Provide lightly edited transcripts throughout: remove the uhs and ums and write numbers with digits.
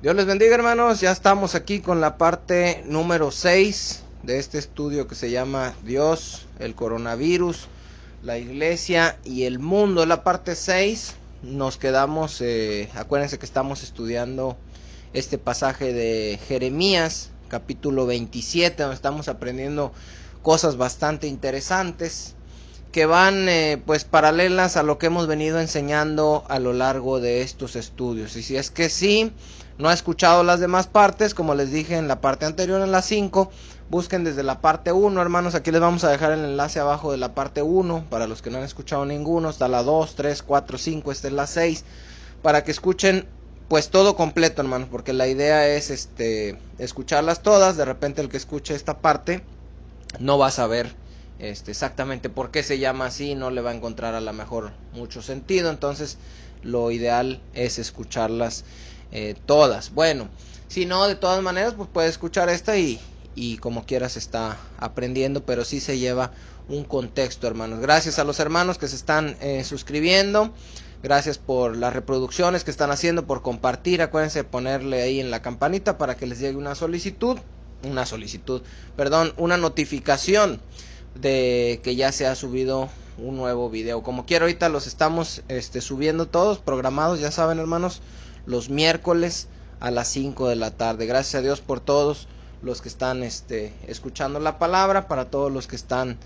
Dios les bendiga, hermanos. Ya estamos aquí con la parte número 6 de este estudio que se llama Dios, el coronavirus, la iglesia y el mundo. La parte 6 nos quedamos, acuérdense que estamos estudiando este pasaje de Jeremías, capítulo 27, donde estamos aprendiendo cosas bastante interesantes que van pues paralelas a lo que hemos venido enseñando a lo largo de estos estudios. Y si es que sí no ha escuchado las demás partes, como les dije en la parte anterior, en la 5, busquen desde la parte 1, hermanos. Aquí les vamos a dejar el enlace abajo de la parte 1, para los que no han escuchado ninguno. Está la 2, 3, 4, 5, esta es la 6, para que escuchen pues todo completo, hermanos, porque la idea es escucharlas todas. De repente el que escuche esta parte no va a saber exactamente por qué se llama así, no le va a encontrar a lo mejor mucho sentido. Entonces lo ideal es escucharlas todas. Bueno, si no, de todas maneras pues puede escuchar esta y como quieras está aprendiendo, pero sí se lleva un contexto, hermanos. Gracias a los hermanos que se están suscribiendo, gracias por las reproducciones que están haciendo, por compartir. Acuérdense de ponerle ahí en la campanita para que les llegue una notificación de que ya se ha subido un nuevo video. Como quiera, ahorita los estamos subiendo todos programados, ya saben, hermanos, los miércoles a las 5 de la tarde. Gracias a Dios por todos los que están escuchando la palabra, para todos los que están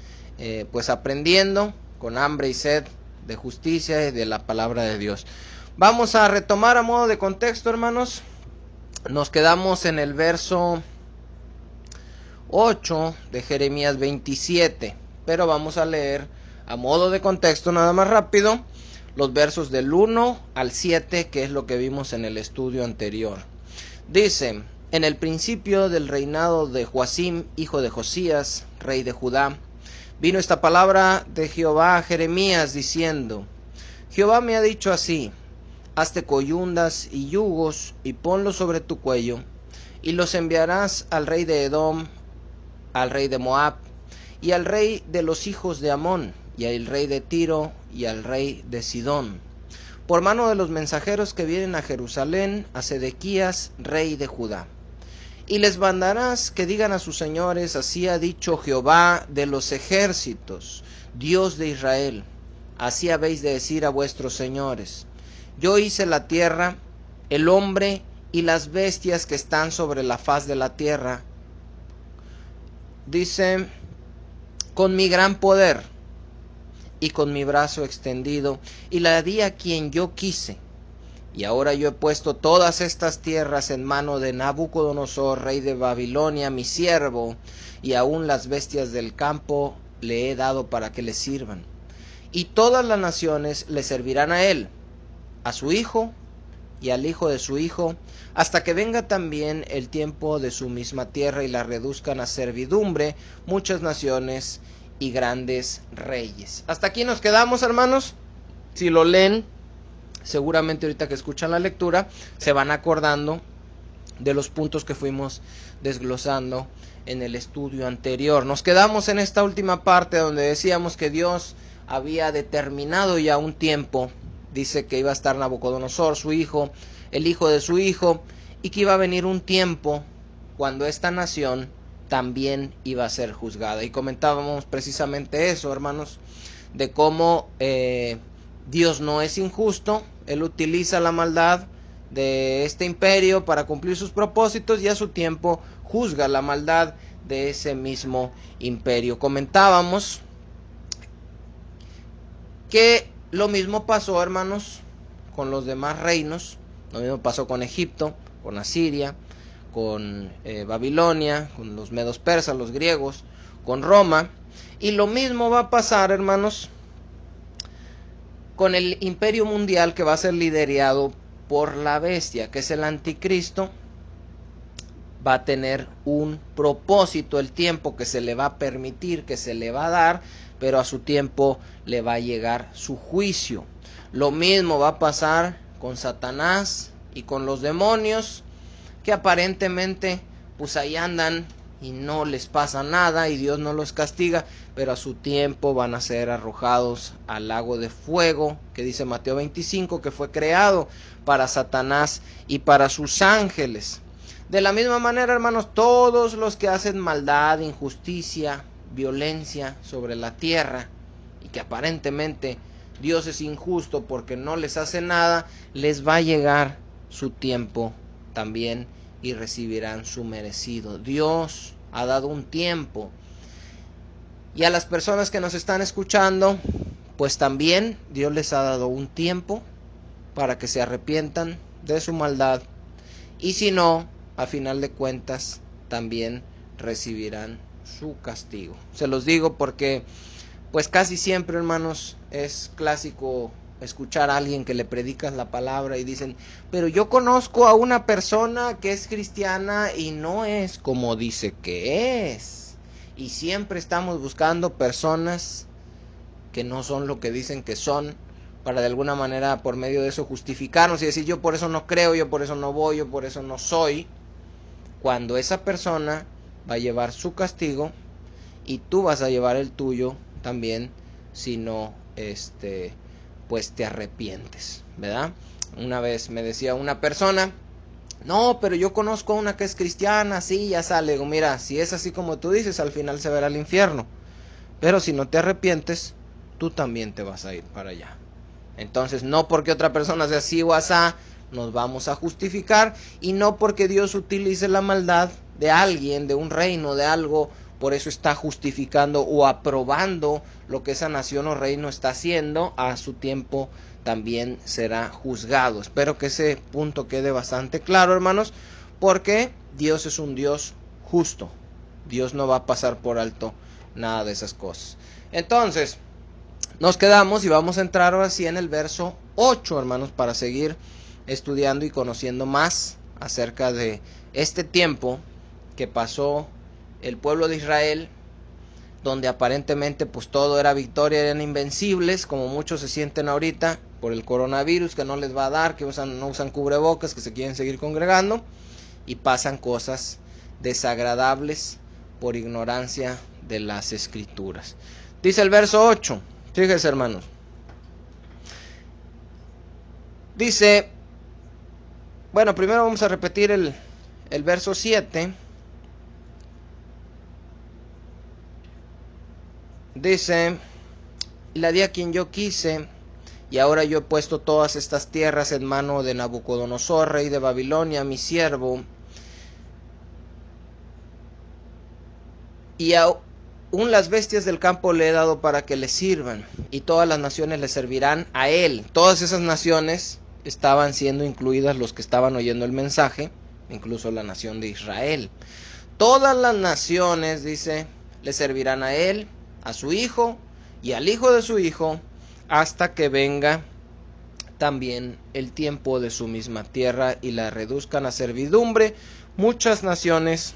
pues aprendiendo con hambre y sed de justicia y de la palabra de Dios. Vamos a retomar a modo de contexto, hermanos. Nos quedamos en el verso 8 de Jeremías 27, pero vamos a leer a modo de contexto nada más rápido los versos del 1 al 7, que es lo que vimos en el estudio anterior. Dice: en el principio del reinado de Joacim, hijo de Josías, rey de Judá, vino esta palabra de Jehová a Jeremías diciendo: Jehová me ha dicho así: hazte coyundas y yugos y ponlos sobre tu cuello, y los enviarás al rey de Edom, al rey de Moab, y al rey de los hijos de Amón, y al rey de Tiro, y al rey de Sidón, por mano de los mensajeros que vienen a Jerusalén, a Sedequías, rey de Judá. Y les mandarás que digan a sus señores: así ha dicho Jehová de los ejércitos, Dios de Israel, así habéis de decir a vuestros señores: yo hice la tierra, el hombre y las bestias que están sobre la faz de la tierra, dice, con mi gran poder y con mi brazo extendido, y la di a quien yo quise. Y ahora yo he puesto todas estas tierras en mano de Nabucodonosor, rey de Babilonia, mi siervo, y aún las bestias del campo le he dado para que le sirvan. Y todas las naciones le servirán a él, a su hijo y al hijo de su hijo, hasta que venga también el tiempo de su misma tierra, y la reduzcan a servidumbre muchas naciones y grandes reyes. Hasta aquí nos quedamos, hermanos. Si lo leen, seguramente ahorita que escuchan la lectura se van acordando de los puntos que fuimos desglosando en el estudio anterior. Nos quedamos en esta última parte donde decíamos que Dios había determinado ya un tiempo. Dice que iba a estar Nabucodonosor, su hijo, el hijo de su hijo, y que iba a venir un tiempo cuando esta nación también iba a ser juzgada. Y comentábamos precisamente eso, hermanos, de cómo Dios no es injusto. Él utiliza la maldad de este imperio para cumplir sus propósitos, y a su tiempo juzga la maldad de ese mismo imperio. Comentábamos que lo mismo pasó, hermanos, con los demás reinos. Lo mismo pasó con Egipto, con Asiria, con Babilonia, con los medos persas, los griegos, con Roma. Y lo mismo va a pasar, hermanos, con el imperio mundial, que va a ser liderado por la bestia, que es el anticristo. Va a tener un propósito, el tiempo que se le va a permitir, que se le va a dar, pero a su tiempo le va a llegar su juicio. Lo mismo va a pasar con Satanás y con los demonios, que aparentemente pues ahí andan y no les pasa nada y Dios no los castiga, pero a su tiempo van a ser arrojados al lago de fuego, que dice Mateo 25, que fue creado para Satanás y para sus ángeles. De la misma manera, hermanos, todos los que hacen maldad, injusticia, violencia sobre la tierra, y que aparentemente Dios es injusto porque no les hace nada, les va a llegar su tiempo también y recibirán su merecido. Dios ha dado un tiempo, y a las personas que nos están escuchando, pues también Dios les ha dado un tiempo para que se arrepientan de su maldad, y si no, a final de cuentas también recibirán su castigo. Se los digo porque pues casi siempre, hermanos, es clásico escuchar a alguien que le predicas la palabra y dicen, pero yo conozco a una persona que es cristiana y no es como dice que es. Y siempre estamos buscando personas que no son lo que dicen que son, para de alguna manera por medio de eso justificarnos y decir, yo por eso no creo, yo por eso no voy, yo por eso no soy, cuando esa persona va a llevar su castigo y tú vas a llevar el tuyo también, si no pues te arrepientes, ¿verdad? Una vez me decía una persona, no, pero yo conozco a una que es cristiana, sí, ya sale. Digo, mira, si es así como tú dices, al final se verá al infierno, pero si no te arrepientes, tú también te vas a ir para allá. Entonces, no porque otra persona sea así o asá, nos vamos a justificar, y no porque Dios utilice la maldad de alguien, de un reino, de algo, por eso está justificando o aprobando lo que esa nación o reino está haciendo. A su tiempo también será juzgado. Espero que ese punto quede bastante claro, hermanos, porque Dios es un Dios justo. Dios no va a pasar por alto nada de esas cosas. Entonces, nos quedamos y vamos a entrar ahora sí en el verso 8, hermanos, para seguir estudiando y conociendo más acerca de este tiempo que pasó el pueblo de Israel, donde aparentemente pues todo era victoria, eran invencibles, como muchos se sienten ahorita por el coronavirus, que no les va a dar, que no usan cubrebocas, que se quieren seguir congregando, y pasan cosas desagradables por ignorancia de las escrituras. Dice el verso 8, fíjense, hermanos, dice, bueno, primero vamos a repetir el verso 7. Dice, y la di a quien yo quise, y ahora yo he puesto todas estas tierras en mano de Nabucodonosor, rey de Babilonia, mi siervo, y aún las bestias del campo le he dado para que le sirvan, y todas las naciones le servirán a él. Todas esas naciones estaban siendo incluidas los que estaban oyendo el mensaje, incluso la nación de Israel. Todas las naciones, dice, le servirán a él, a su hijo y al hijo de su hijo, hasta que venga también el tiempo de su misma tierra y la reduzcan a servidumbre muchas naciones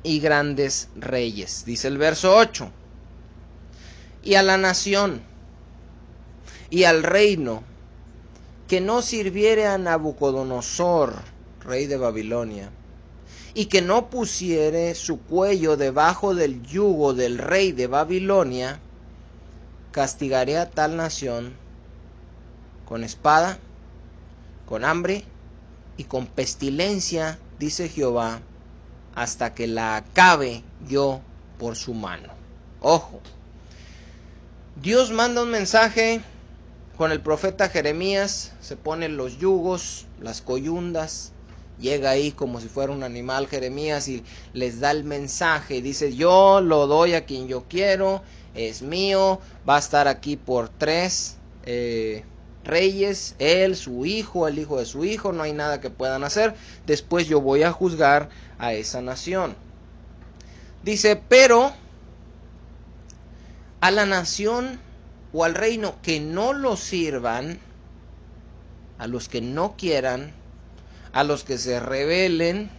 y grandes reyes. Dice el verso 8, y a la nación y al reino que no sirviere a Nabucodonosor, rey de Babilonia, y que no pusiere su cuello debajo del yugo del rey de Babilonia, castigaré a tal nación con espada, con hambre y con pestilencia, dice Jehová, hasta que la acabe yo por su mano. Ojo, Dios manda un mensaje con el profeta Jeremías, se ponen los yugos, las coyundas, llega ahí como si fuera un animal Jeremías y les da el mensaje, dice, yo lo doy a quien yo quiero, es mío, va a estar aquí por 3 reyes, él, su hijo, el hijo de su hijo, no hay nada que puedan hacer, después yo voy a juzgar a esa nación. Dice, pero a la nación o al reino que no lo sirvan, a los que no quieran, a los que se rebelen,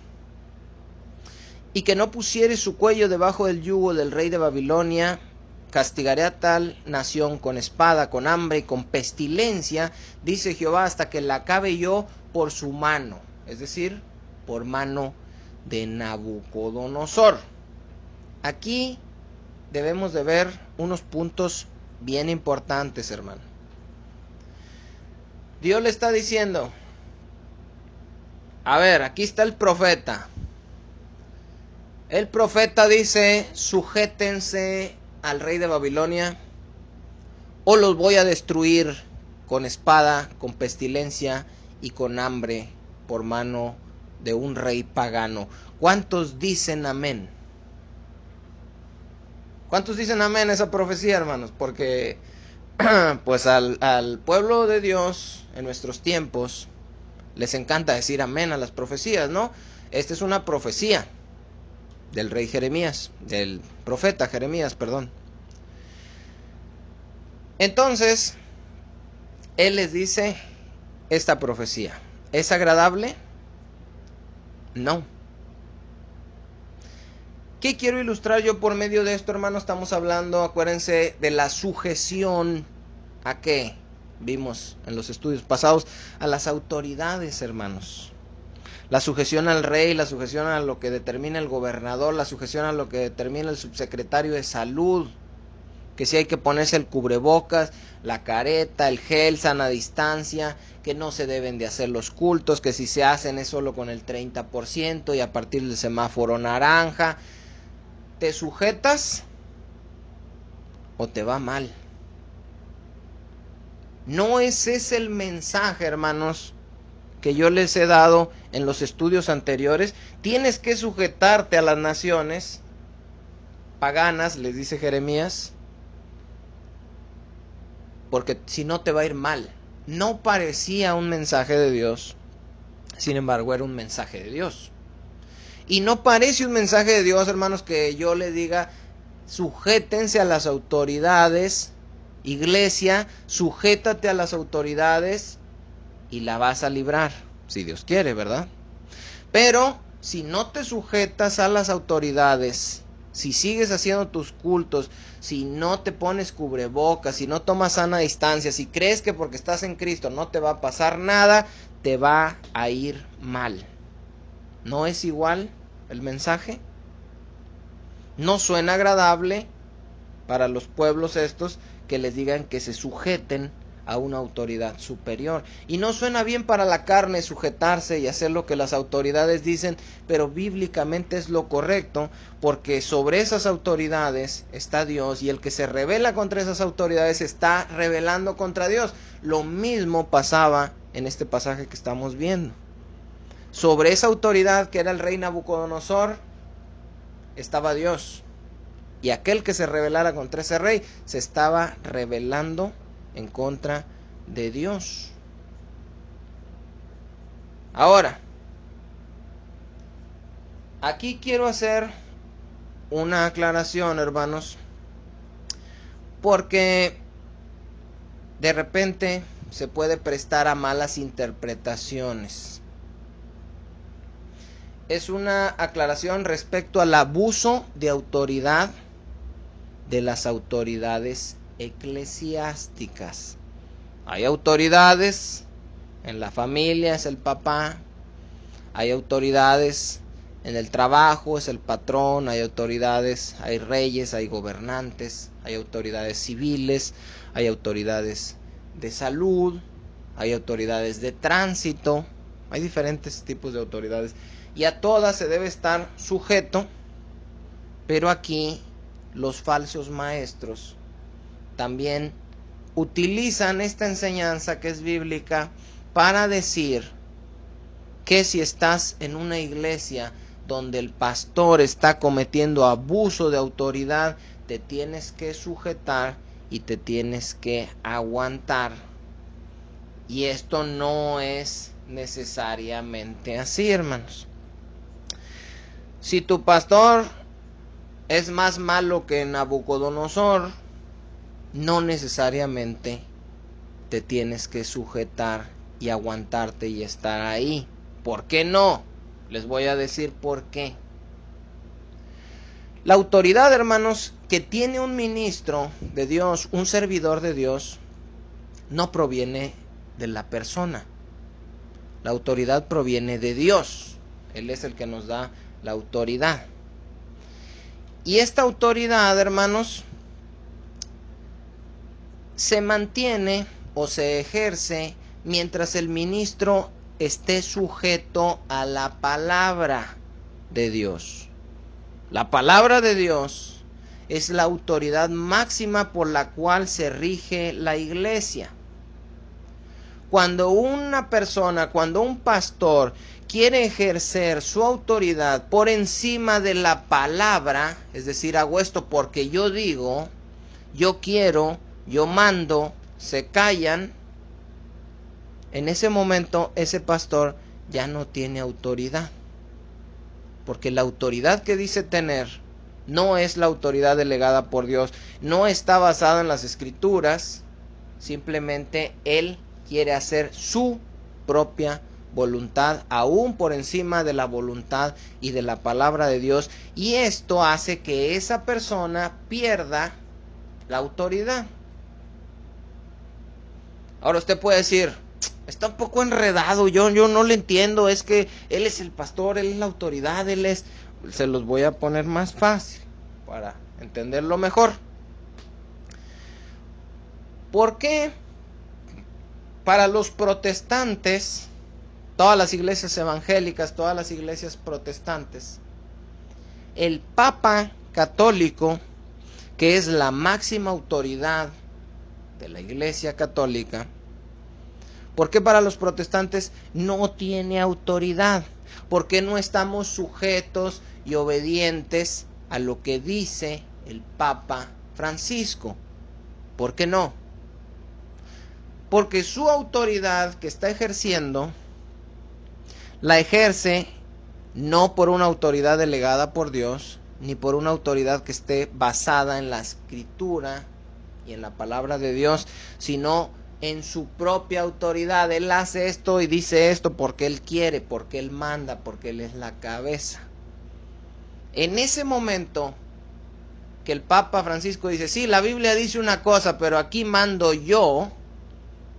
y que no pusiere su cuello debajo del yugo del rey de Babilonia, castigaré a tal nación con espada, con hambre y con pestilencia, dice Jehová, hasta que la acabe yo por su mano, es decir, por mano de Nabucodonosor. Aquí debemos de ver unos puntos bien importantes, hermano. Dios le está diciendo, a ver, aquí está el profeta. El profeta dice, sujétense al rey de Babilonia o los voy a destruir con espada, con pestilencia y con hambre por mano de un rey pagano. ¿Cuántos dicen amén? ¿Cuántos dicen amén a esa profecía, hermanos? Porque pues al pueblo de Dios en nuestros tiempos les encanta decir amén a las profecías, ¿no? Esta es una profecía del rey Jeremías, del profeta Jeremías, perdón. Entonces, él les dice esta profecía. ¿Es agradable? No. ¿Qué quiero ilustrar yo por medio de esto, hermanos? Estamos hablando, acuérdense, de la sujeción. ¿A qué? Vimos en los estudios pasados, a las autoridades, hermanos. La sujeción al rey, la sujeción a lo que determina el gobernador, la sujeción a lo que determina el subsecretario de salud, que si hay que ponerse el cubrebocas, la careta, el gel, sana distancia, que no se deben de hacer los cultos, que si se hacen es solo con el 30% y a partir del semáforo naranja. ¿Te sujetas o te va mal? No ese es el mensaje, hermanos, que yo les he dado en los estudios anteriores. Tienes que sujetarte a las naciones paganas, les dice Jeremías, porque si no te va a ir mal. No parecía un mensaje de Dios, sin embargo era un mensaje de Dios. Y no parece un mensaje de Dios, hermanos, que yo les diga, sujétense a las autoridades, iglesia, sujétate a las autoridades y la vas a librar, si Dios quiere, ¿verdad? Pero si no te sujetas a las autoridades, si sigues haciendo tus cultos, si no te pones cubrebocas, si no tomas sana distancia, si crees que porque estás en Cristo no te va a pasar nada, te va a ir mal. ¿No es igual el mensaje? No suena agradable para los pueblos estos que les digan que se sujeten a una autoridad superior. Y no suena bien para la carne sujetarse y hacer lo que las autoridades dicen, pero bíblicamente es lo correcto, porque sobre esas autoridades está Dios, y el que se rebela contra esas autoridades está rebelando contra Dios. Lo mismo pasaba en este pasaje que estamos viendo. Sobre esa autoridad que era el rey Nabucodonosor estaba Dios, y aquel que se rebelara contra ese rey se estaba rebelando en contra de Dios. Ahora, aquí quiero hacer una aclaración, hermanos, porque de repente se puede prestar a malas interpretaciones. Es una aclaración respecto al abuso de autoridad de las autoridades eclesiásticas. Hay autoridades en la familia, es el papá. Hay autoridades en el trabajo, es el patrón. Hay autoridades, hay reyes, hay gobernantes, hay autoridades civiles, hay autoridades de salud, hay autoridades de tránsito. Hay diferentes tipos de autoridades y a todas se debe estar sujeto, pero aquí los falsos maestros también utilizan esta enseñanza que es bíblica para decir que si estás en una iglesia donde el pastor está cometiendo abuso de autoridad, te tienes que sujetar y te tienes que aguantar. Y esto no es necesariamente así, hermanos. Si tu pastor es más malo que Nabucodonosor, no necesariamente te tienes que sujetar y aguantarte y estar ahí. ¿Por qué no? Les voy a decir por qué. La autoridad, hermanos, que tiene un ministro de Dios, un servidor de Dios, no proviene de la persona. La autoridad proviene de Dios. Él es el que nos da la autoridad. Y esta autoridad, hermanos, se mantiene o se ejerce mientras el ministro esté sujeto a la palabra de Dios. La palabra de Dios es la autoridad máxima por la cual se rige la iglesia. Cuando una persona, cuando un pastor quiere ejercer su autoridad por encima de la palabra, es decir, hago esto porque yo digo, yo quiero, yo mando, se callan, en ese momento ese pastor ya no tiene autoridad. Porque la autoridad que dice tener no es la autoridad delegada por Dios, no está basada en las Escrituras, simplemente él quiere hacer su propia voluntad, aún por encima de la voluntad y de la palabra de Dios, y esto hace que esa persona pierda la autoridad. Ahora usted puede decir, está un poco enredado, yo no le entiendo, es que él es el pastor, él es la autoridad, él es... Se los voy a poner más fácil para entenderlo mejor. ¿Por qué? Para los protestantes, todas las iglesias evangélicas, todas las iglesias protestantes, el Papa católico, que es la máxima autoridad de la Iglesia católica, ¿por qué para los protestantes no tiene autoridad? ¿Por qué no estamos sujetos y obedientes a lo que dice el Papa Francisco? ¿Por qué no? Porque su autoridad que está ejerciendo, la ejerce no por una autoridad delegada por Dios, ni por una autoridad que esté basada en la Escritura y en la palabra de Dios, sino en su propia autoridad. Él hace esto y dice esto porque él quiere, porque él manda, porque él es la cabeza. En ese momento que el Papa Francisco dice, sí, la Biblia dice una cosa, pero aquí mando yo,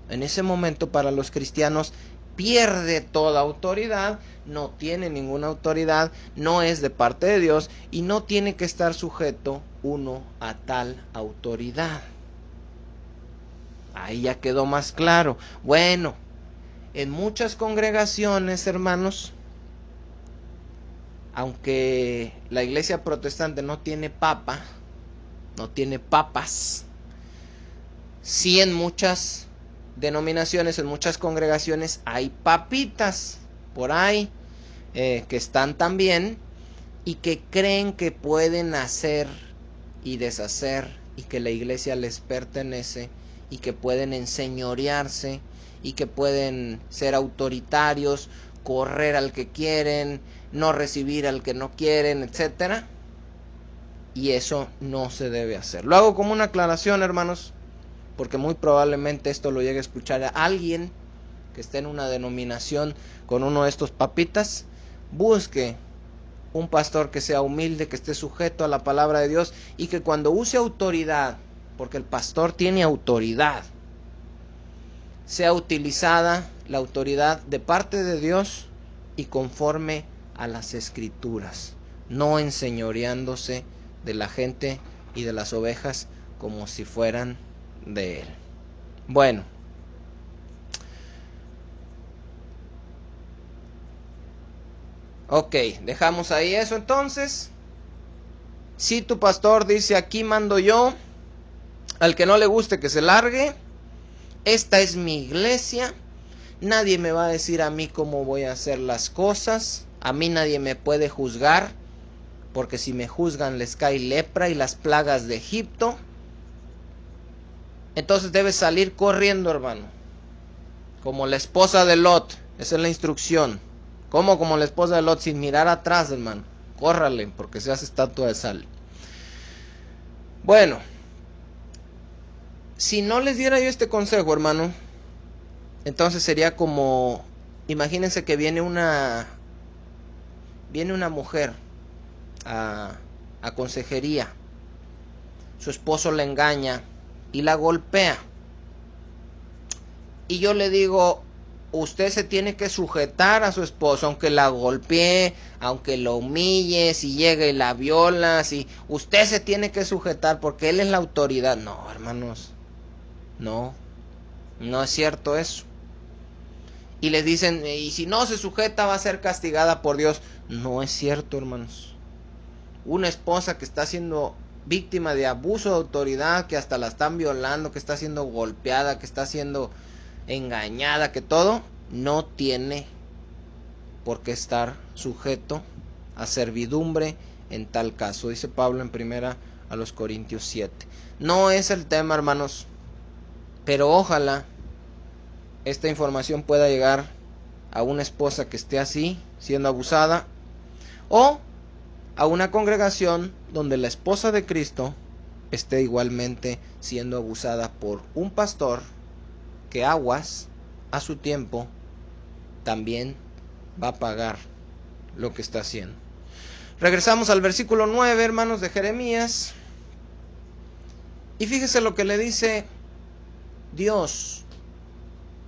en ese momento para los cristianos pierde toda autoridad, no tiene ninguna autoridad, no es de parte de Dios y no tiene que estar sujeto uno a tal autoridad. Ahí ya quedó más claro. Bueno, en muchas congregaciones, hermanos, aunque la iglesia protestante no tiene papa, no tiene papas, sí en muchas denominaciones, en muchas congregaciones hay papitas por ahí que están también y que creen que pueden hacer y deshacer y que la iglesia les pertenece y que pueden enseñorearse y que pueden ser autoritarios, correr al que quieren, no recibir al que no quieren, etcétera. Y eso no se debe hacer. Lo hago como una aclaración, hermanos, porque muy probablemente esto lo llegue a escuchar a alguien que esté en una denominación con uno de estos papitas. Busque un pastor que sea humilde, que esté sujeto a la palabra de Dios y que cuando use autoridad, porque el pastor tiene autoridad, sea utilizada la autoridad de parte de Dios y conforme a las Escrituras, no enseñoreándose de la gente y de las ovejas como si fueran de él. Bueno, ok, dejamos ahí eso entonces. Si tu pastor dice aquí mando yo, al que no le guste que se largue, esta es mi iglesia, nadie me va a decir a mí cómo voy a hacer las cosas, a mí nadie me puede juzgar, porque si me juzgan les cae lepra y las plagas de Egipto. Entonces debes salir corriendo, hermano, como la esposa de Lot. Esa es la instrucción. Como la esposa de Lot, sin mirar atrás, hermano. Córrale, porque se hace estatua de sal. Bueno, si no les diera yo este consejo, hermano, entonces sería como, imagínense que viene una mujer a consejería. Su esposo la engaña y la golpea. Y yo le digo, usted se tiene que sujetar a su esposo, aunque la golpee, aunque lo humille, si llega y la viola, si usted se tiene que sujetar porque él es la autoridad. No, hermanos, no es cierto eso. Y les dicen, y si no se sujeta va a ser castigada por Dios. No es cierto, hermanos. Una esposa que está siendo víctima de abuso de autoridad, que hasta la están violando, que está siendo golpeada, que está siendo engañada, que todo, no tiene por qué estar sujeto a servidumbre en tal caso, dice Pablo en 1 Corintios 7. No es el tema, hermanos, pero ojalá esta información pueda llegar a una esposa que esté así, siendo abusada, o a una congregación donde la esposa de Cristo esté igualmente siendo abusada por un pastor que aguas a su tiempo también va a pagar lo que está haciendo. Regresamos al versículo 9, hermanos, de Jeremías, y fíjese lo que le dice Dios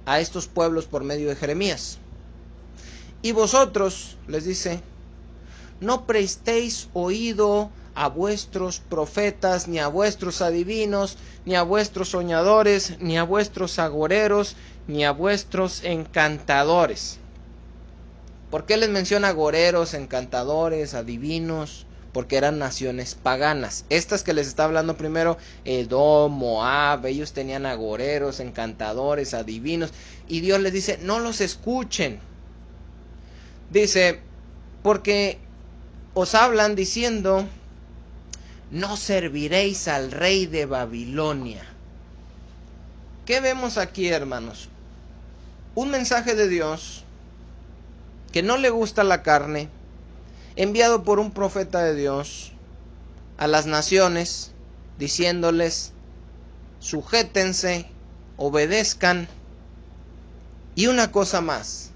a estos pueblos por medio de Jeremías. Y vosotros, les dice, no prestéis oído a vuestros profetas, ni a vuestros adivinos, ni a vuestros soñadores, ni a vuestros agoreros, ni a vuestros encantadores. ¿Por qué les menciona agoreros, encantadores, adivinos? Porque eran naciones paganas. Estas que les está hablando primero, Edom, Moab, ellos tenían agoreros, encantadores, adivinos. Y Dios les dice, no los escuchen. Dice, porque os hablan diciendo, no serviréis al rey de Babilonia. ¿Qué vemos aquí, hermanos? Un mensaje de Dios que no le gusta la carne, enviado por un profeta de Dios a las naciones, diciéndoles, sujétense, obedezcan, y una cosa más,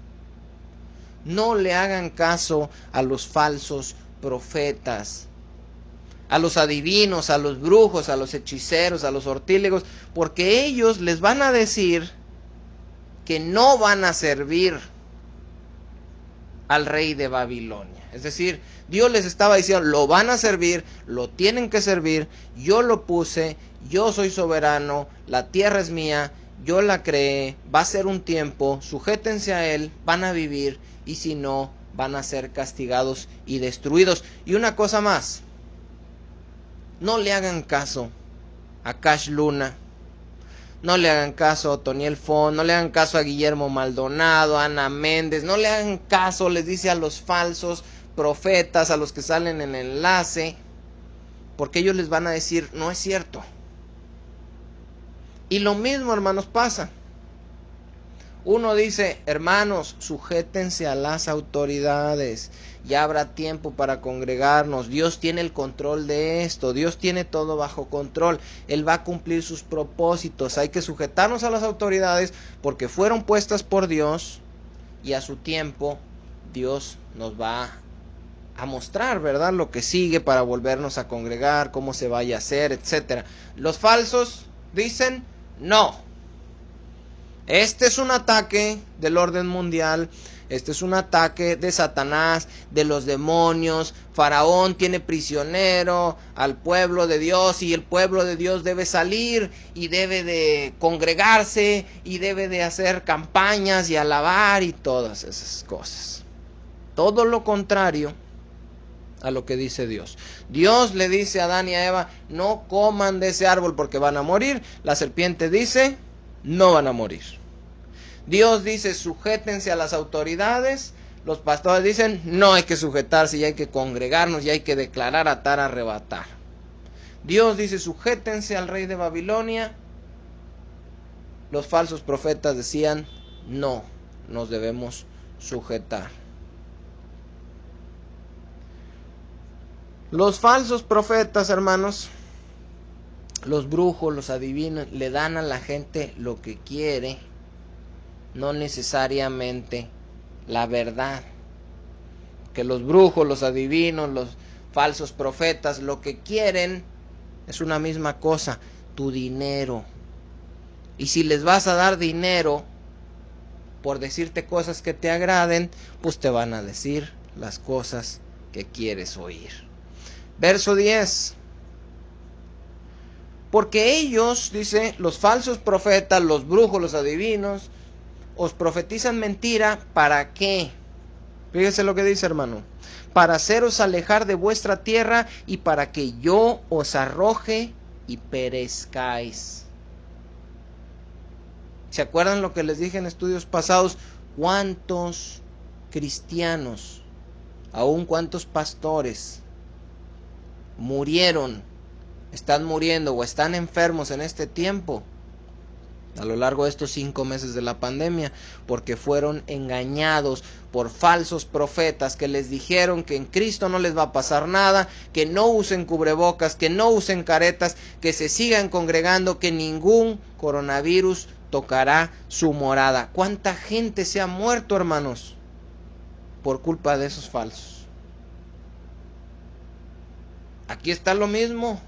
no le hagan caso a los falsos profetas, a los adivinos, a los brujos, a los hechiceros, a los sortílegos, porque ellos les van a decir que no van a servir al rey de Babilonia. Es decir, Dios les estaba diciendo, lo van a servir, lo tienen que servir, yo lo puse, yo soy soberano, la tierra es mía, yo la creé, va a ser un tiempo, sujétense a él, van a vivir, y si no, van a ser castigados y destruidos. Y una cosa más, no le hagan caso a Cash Luna, no le hagan caso a Otoniel Font, no le hagan caso a Guillermo Maldonado, a Ana Méndez, no le hagan caso, les dice, a los falsos profetas, a los que salen en el enlace, porque ellos les van a decir, no es cierto. Y lo mismo, hermanos, pasa. Uno dice, hermanos, sujétense a las autoridades, ya habrá tiempo para congregarnos, Dios tiene el control de esto, Dios tiene todo bajo control, Él va a cumplir sus propósitos, hay que sujetarnos a las autoridades porque fueron puestas por Dios y a su tiempo Dios nos va a mostrar, ¿verdad?, lo que sigue para volvernos a congregar, cómo se vaya a hacer, etcétera. Los falsos dicen, no. Este es un ataque del orden mundial, este es un ataque de Satanás, de los demonios. Faraón tiene prisionero al pueblo de Dios y el pueblo de Dios debe salir y debe de congregarse y debe de hacer campañas y alabar y todas esas cosas. Todo lo contrario a lo que dice Dios. Dios le dice a Adán y a Eva, no coman de ese árbol porque van a morir. La serpiente dice, no van a morir. Dios dice, sujétense a las autoridades. Los pastores dicen, no hay que sujetarse y hay que congregarnos y hay que declarar, atar, arrebatar. Dios dice, sujétense al rey de Babilonia. Los falsos profetas decían, no nos debemos sujetar. Los falsos profetas, hermanos, los brujos, los adivinos, le dan a la gente lo que quiere, no necesariamente la verdad. Que los brujos, los adivinos, los falsos profetas, lo que quieren es una misma cosa, tu dinero. Y si les vas a dar dinero, por decirte cosas que te agraden, pues te van a decir las cosas que quieres oír. Verso 10. Porque ellos, dice, los falsos profetas, los brujos, los adivinos, os profetizan mentira, ¿para qué? Fíjese lo que dice, hermano. Para haceros alejar de vuestra tierra y para que yo os arroje y perezcáis. ¿Se acuerdan lo que les dije en estudios pasados? ¿Cuántos cristianos, aún cuántos pastores murieron, están muriendo o están enfermos en este tiempo, a lo largo de estos 5 meses de la pandemia, porque fueron engañados por falsos profetas que les dijeron que en Cristo no les va a pasar nada, que no usen cubrebocas, que no usen caretas, que se sigan congregando, que ningún coronavirus tocará su morada? ¿Cuánta gente se ha muerto, hermanos, por culpa de esos falsos? Aquí está lo mismo.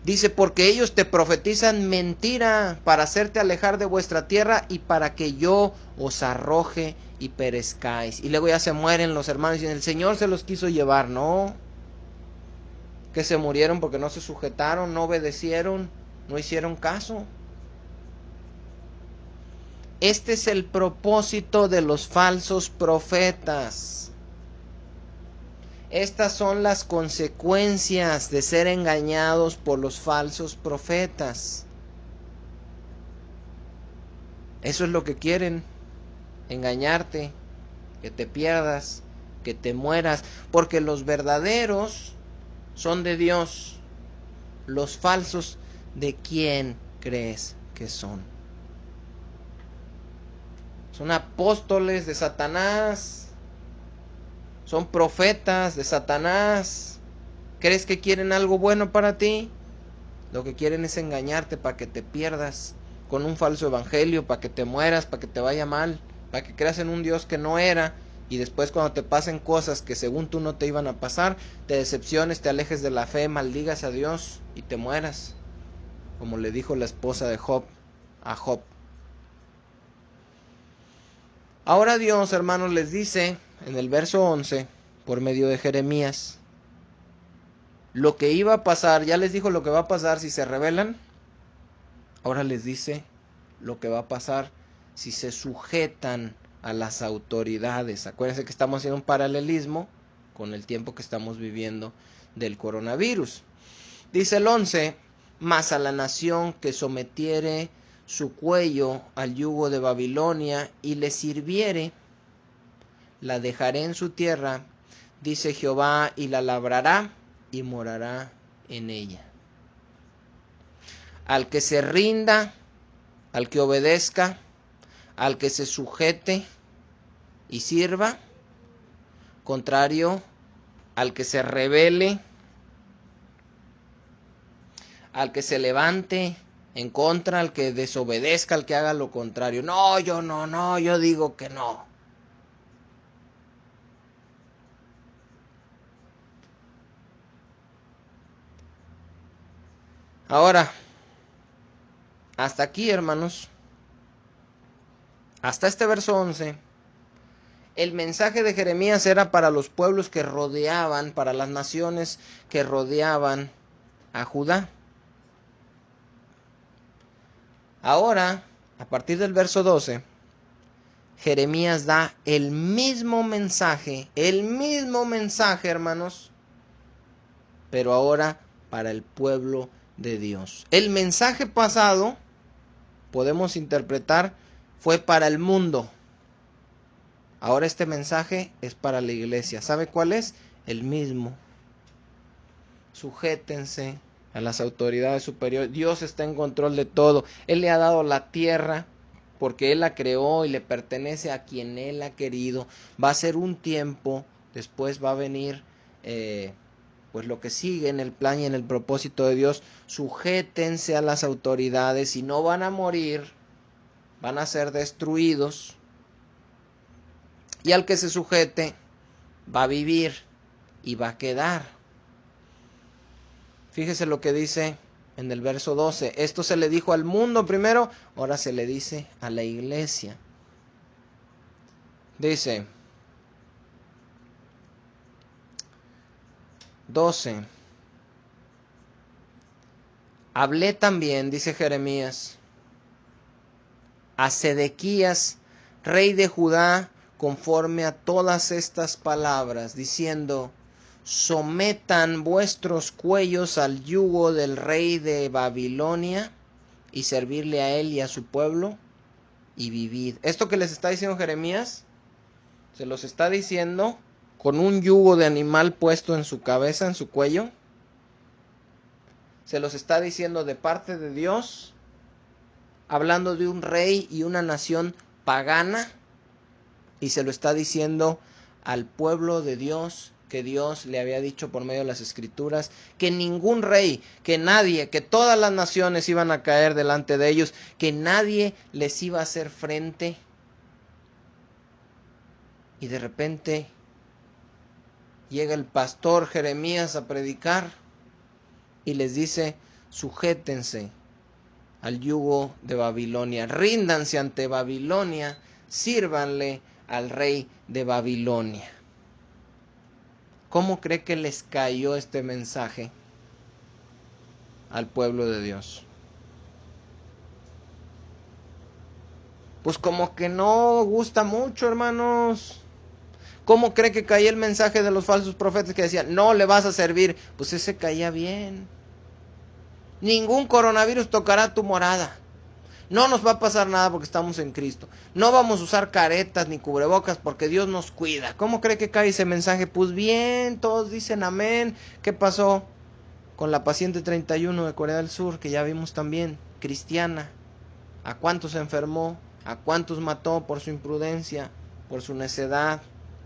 Dice, porque ellos te profetizan mentira para hacerte alejar de vuestra tierra y para que yo os arroje y perezcáis. Y luego ya se mueren los hermanos y el Señor se los quiso llevar. No, que se murieron porque no se sujetaron, no obedecieron, no hicieron caso. Este es el propósito de los falsos profetas. Estas son las consecuencias de ser engañados por los falsos profetas. Eso es lo que quieren, engañarte, que te pierdas, que te mueras, porque los verdaderos son de Dios, los falsos, ¿de quién crees que son? Son apóstoles de Satanás. Son profetas de Satanás. ¿Crees que quieren algo bueno para ti? Lo que quieren es engañarte para que te pierdas con un falso evangelio, para que te mueras, para que te vaya mal, para que creas en un Dios que no era, y después cuando te pasen cosas que según tú no te iban a pasar, te decepciones, te alejes de la fe, maldigas a Dios y te mueras, como le dijo la esposa de Job a Job. Ahora Dios, hermanos, les dice en el verso 11, por medio de Jeremías, lo que iba a pasar. Ya les dijo lo que va a pasar si se rebelan. Ahora les dice lo que va a pasar si se sujetan a las autoridades. Acuérdense que estamos haciendo un paralelismo con el tiempo que estamos viviendo del coronavirus. Dice el 11, mas a la nación que sometiere su cuello al yugo de Babilonia y le sirviere, la dejaré en su tierra, dice Jehová, y la labrará y morará en ella. Al que se rinda, al que obedezca, al que se sujete y sirva, contrario al que se rebele, al que se levante en contra, al que desobedezca, al que haga lo contrario. No, yo digo que no. Ahora, hasta aquí, hermanos, hasta este verso 11, el mensaje de Jeremías era para los pueblos que rodeaban, para las naciones que rodeaban a Judá. Ahora, a partir del verso 12, Jeremías da el mismo mensaje, hermanos, pero ahora para el pueblo de Dios. El mensaje pasado, podemos interpretar, fue para el mundo. Ahora este mensaje es para la iglesia. ¿Sabe cuál es? El mismo. Sujétense a las autoridades superiores. Dios está en control de todo. Él le ha dado la tierra porque Él la creó y le pertenece a quien Él ha querido. Va a ser un tiempo, después va a venir pues lo que sigue en el plan y en el propósito de Dios. Sujétense a las autoridades y no van a morir, van a ser destruidos. Y al que se sujete va a vivir y va a quedar. Fíjese lo que dice en el verso 12. Esto se le dijo al mundo primero, ahora se le dice a la iglesia. Dice 12. Hablé también, dice Jeremías, a Sedequías, rey de Judá, conforme a todas estas palabras, diciendo: sometan vuestros cuellos al yugo del rey de Babilonia, y servirle a él y a su pueblo, y vivid. Esto que les está diciendo Jeremías, se los está diciendo con un yugo de animal puesto en su cabeza, en su cuello. Se los está diciendo de parte de Dios, hablando de un rey y una nación pagana, y se lo está diciendo al pueblo de Dios, que Dios le había dicho por medio de las Escrituras, que ningún rey, que nadie, que todas las naciones iban a caer delante de ellos, que nadie les iba a hacer frente. Y de repente llega el pastor Jeremías a predicar y les dice: sujétense al yugo de Babilonia, ríndanse ante Babilonia, sírvanle al rey de Babilonia. ¿Cómo cree que les cayó este mensaje al pueblo de Dios? Pues como que no gusta mucho, hermanos. ¿Cómo cree que caía el mensaje de los falsos profetas que decían: no le vas a servir? Pues ese caía bien. Ningún coronavirus tocará tu morada. No nos va a pasar nada porque estamos en Cristo. No vamos a usar caretas ni cubrebocas porque Dios nos cuida. ¿Cómo cree que cae ese mensaje? Pues bien, todos dicen amén. ¿Qué pasó con la paciente 31 de Corea del Sur, que ya vimos también, cristiana? ¿A cuántos enfermó? ¿A cuántos mató por su imprudencia, por su necedad,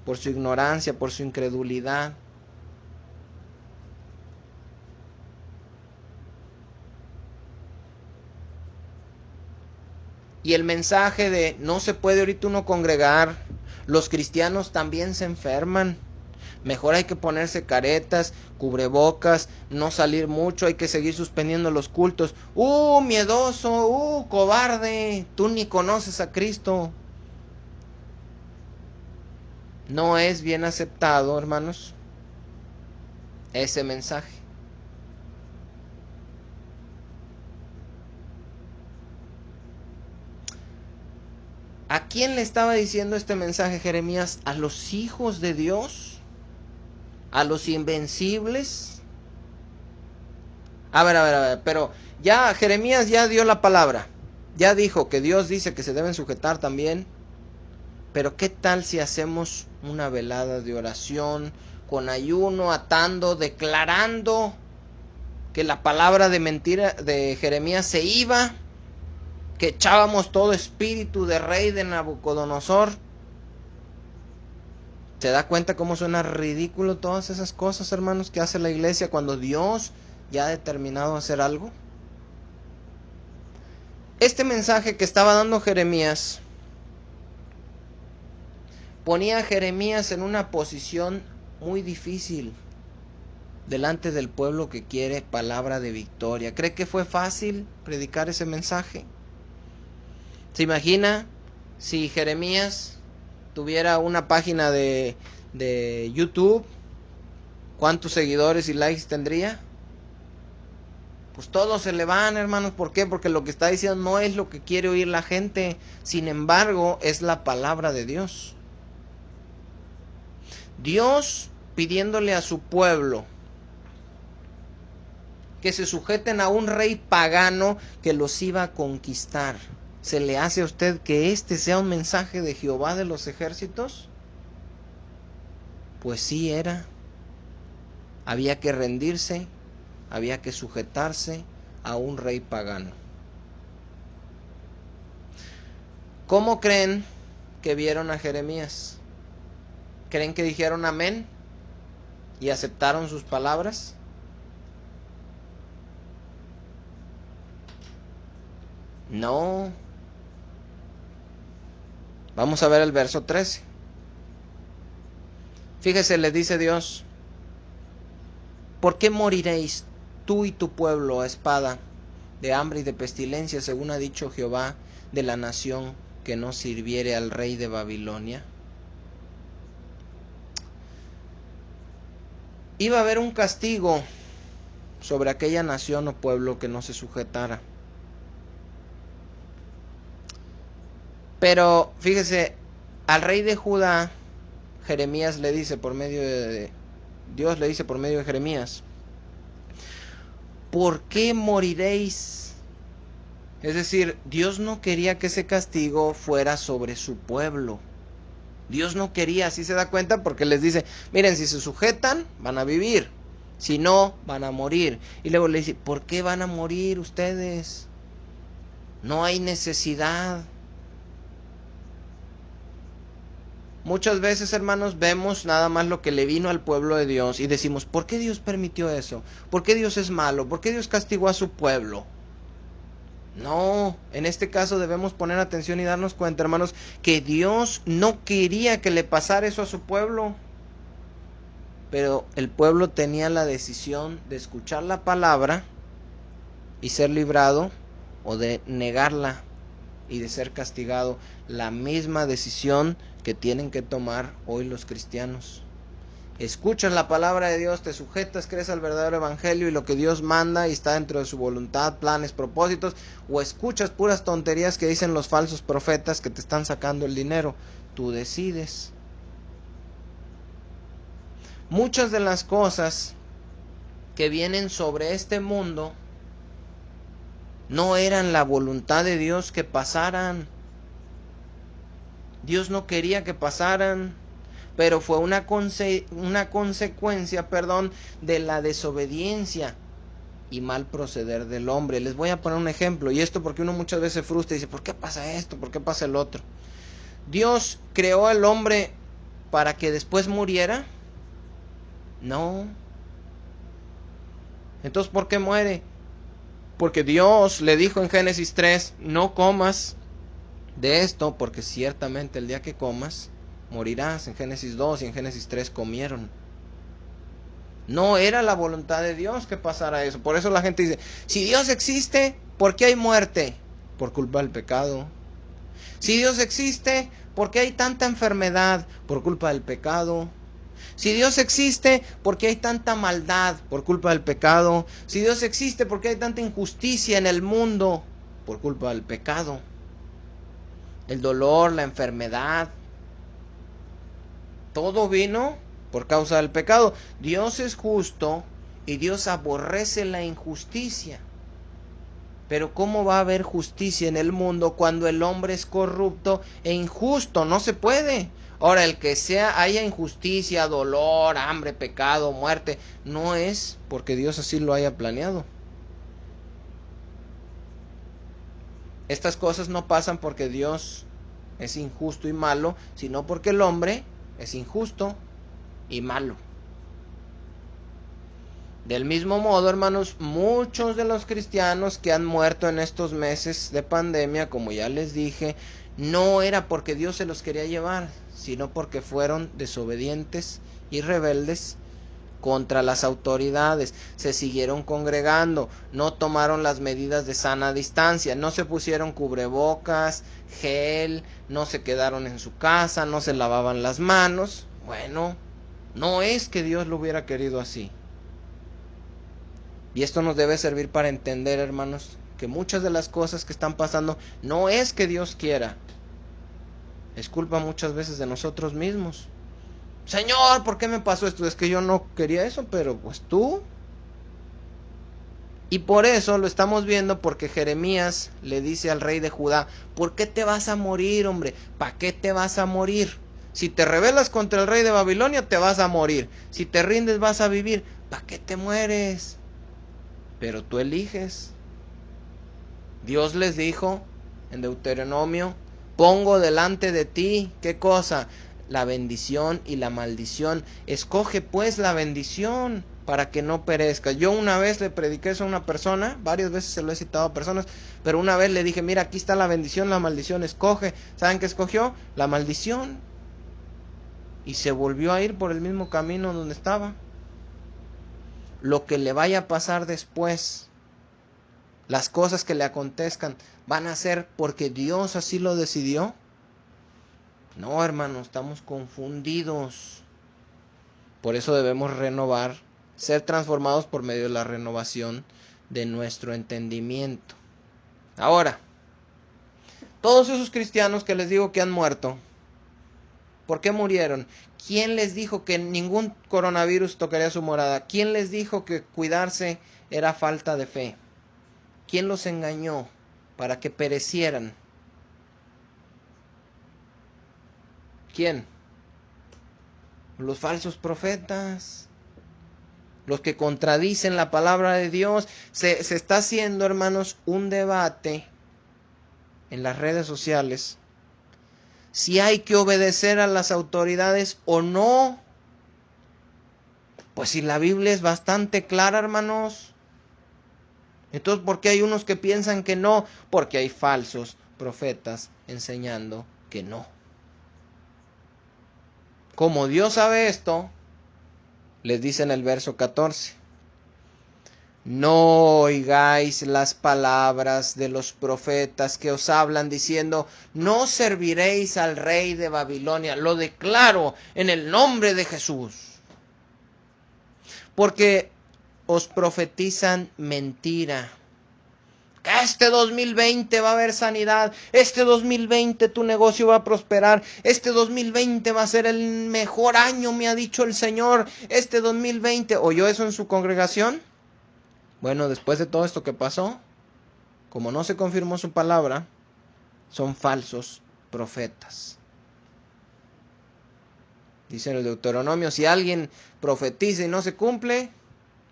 por su ignorancia, por su incredulidad? Y el mensaje de no se puede ahorita uno congregar, los cristianos también se enferman, mejor hay que ponerse caretas, cubrebocas, no salir mucho, hay que seguir suspendiendo los cultos. Miedoso, cobarde, tú ni conoces a Cristo. No es bien aceptado, hermanos, ese mensaje. ¿A quién le estaba diciendo este mensaje Jeremías? ¿A los hijos de Dios? ¿A los invencibles? A ver, pero ya Jeremías ya dio la palabra. Ya dijo que Dios dice que se deben sujetar también. Pero ¿qué tal si hacemos una velada de oración, con ayuno, atando, declarando que la palabra de mentira de Jeremías se iba? Que echábamos todo espíritu de rey de Nabucodonosor. ¿Se da cuenta cómo suena ridículo todas esas cosas, hermanos, que hace la iglesia cuando Dios ya ha determinado hacer algo? Este mensaje que estaba dando Jeremías ponía a Jeremías en una posición muy difícil delante del pueblo que quiere palabra de victoria. ¿Cree que fue fácil predicar ese mensaje? ¿Se imagina si Jeremías tuviera una página de YouTube? ¿Cuántos seguidores y likes tendría? Pues todos se le van, hermanos. ¿Por qué? Porque lo que está diciendo no es lo que quiere oír la gente. Sin embargo, es la palabra de Dios. Dios pidiéndole a su pueblo que se sujeten a un rey pagano que los iba a conquistar. ¿Se le hace a usted que este sea un mensaje de Jehová de los ejércitos? Pues sí era. Había que rendirse, había que sujetarse a un rey pagano. ¿Cómo creen que vieron a Jeremías? ¿Creen que dijeron amén y aceptaron sus palabras? No. Vamos a ver el verso 13. Fíjese, le dice Dios: ¿por qué moriréis tú y tu pueblo a espada, de hambre y de pestilencia, según ha dicho Jehová, de la nación que no sirviere al rey de Babilonia? Iba a haber un castigo sobre aquella nación o pueblo que no se sujetara. Pero fíjese, al rey de Judá, Jeremías le dice por medio de Dios le dice por medio de Jeremías: ¿por qué moriréis? Es decir, Dios no quería que ese castigo fuera sobre su pueblo. Dios no quería, así se da cuenta, porque les dice, miren, si se sujetan, van a vivir. Si no, van a morir. Y luego le dice, ¿por qué van a morir ustedes? No hay necesidad. Muchas veces, hermanos, vemos nada más lo que le vino al pueblo de Dios y decimos, ¿por qué Dios permitió eso? ¿Por qué Dios es malo? ¿Por qué Dios castigó a su pueblo? No, en este caso debemos poner atención y darnos cuenta, hermanos, que Dios no quería que le pasara eso a su pueblo. Pero el pueblo tenía la decisión de escuchar la palabra y ser librado, o de negarla y de ser castigado. La misma decisión que tienen que tomar hoy los cristianos. Escuchas la palabra de Dios, te sujetas, crees al verdadero evangelio y lo que Dios manda y está dentro de su voluntad, planes, propósitos, o escuchas puras tonterías que dicen los falsos profetas que te están sacando el dinero. Tú decides. Muchas de las cosas que vienen sobre este mundo no eran la voluntad de Dios que pasaran. Dios no quería que pasaran, pero fue una consecuencia, de la desobediencia y mal proceder del hombre. Les voy a poner un ejemplo, y esto porque uno muchas veces se frustra y dice, ¿por qué pasa esto? ¿Por qué pasa el otro? ¿Dios creó al hombre para que después muriera? No. Entonces, ¿por qué muere? Porque Dios le dijo en Génesis 3, no comas de esto, porque ciertamente el día que comas, morirás. En Génesis 2 y en Génesis 3 comieron. No era la voluntad de Dios que pasara eso. Por eso la gente dice, si Dios existe, ¿por qué hay muerte? Por culpa del pecado. Si Dios existe, ¿por qué hay tanta enfermedad? Por culpa del pecado. Si Dios existe, ¿por qué hay tanta maldad? Por culpa del pecado. Si Dios existe, ¿por qué hay tanta injusticia en el mundo? Por culpa del pecado. El dolor, la enfermedad, todo vino por causa del pecado. Dios es justo y Dios aborrece la injusticia. Pero ¿cómo va a haber justicia en el mundo cuando el hombre es corrupto e injusto? No se puede. Ahora, el que haya injusticia, dolor, hambre, pecado, muerte, no es porque Dios así lo haya planeado. Estas cosas no pasan porque Dios es injusto y malo, sino porque el hombre es injusto y malo. Del mismo modo, hermanos, muchos de los cristianos que han muerto en estos meses de pandemia, como ya les dije, no era porque Dios se los quería llevar, sino porque fueron desobedientes y rebeldes contra las autoridades, se siguieron congregando, no tomaron las medidas de sana distancia, no se pusieron cubrebocas, gel, no se quedaron en su casa, no se lavaban las manos. Bueno, no es que Dios lo hubiera querido así. Y esto nos debe servir para entender, hermanos, que muchas de las cosas que están pasando no es que Dios quiera, es culpa muchas veces de nosotros mismos. Señor, ¿por qué me pasó esto? Es que yo no quería eso, pero pues tú. Y por eso lo estamos viendo, porque Jeremías le dice al rey de Judá, ¿por qué te vas a morir, hombre? ¿Para qué te vas a morir? Si te rebelas contra el rey de Babilonia, te vas a morir. Si te rindes, vas a vivir. ¿Para qué te mueres? Pero tú eliges. Dios les dijo en Deuteronomio, pongo delante de ti, ¿qué cosa? La bendición y la maldición. Escoge pues la bendición para que no perezca. Yo una vez le prediqué eso a una persona, varias veces se lo he citado a personas, pero una vez le dije, mira, aquí está la bendición, la maldición, escoge. ¿Saben qué escogió? La maldición. Y se volvió a ir por el mismo camino donde estaba. lo que le vaya a pasar después, las cosas que le acontezcan, van a ser porque Dios así lo decidió. No, hermanos, estamos confundidos. Por eso debemos renovar, ser transformados por medio de la renovación de nuestro entendimiento. Ahora, todos esos cristianos que les digo que han muerto, ¿por qué murieron? ¿Quién les dijo que ningún coronavirus tocaría su morada? ¿Quién les dijo que cuidarse era falta de fe? ¿Quién los engañó para que perecieran? ¿Quién? Los falsos profetas, los que contradicen la palabra de Dios. Se está haciendo, hermanos, un debate en las redes sociales si hay que obedecer a las autoridades o no. Pues si la Biblia es bastante clara, hermanos. Entonces, ¿por qué hay unos que piensan que no? Porque hay falsos profetas enseñando que no. Como Dios sabe esto, les dice en el verso 14: no oigáis las palabras de los profetas que os hablan diciendo, no serviréis al rey de Babilonia. Lo declaro en el nombre de Jesús. Porque os profetizan mentira. Que este 2020 va a haber sanidad. Este 2020 tu negocio va a prosperar. Este 2020 va a ser el mejor año, me ha dicho el Señor. Este 2020. ¿Oyó eso en su congregación? Bueno, después de todo esto que pasó, como no se confirmó su palabra, son falsos profetas. Dice en el Deuteronomio, si alguien profetiza y no se cumple,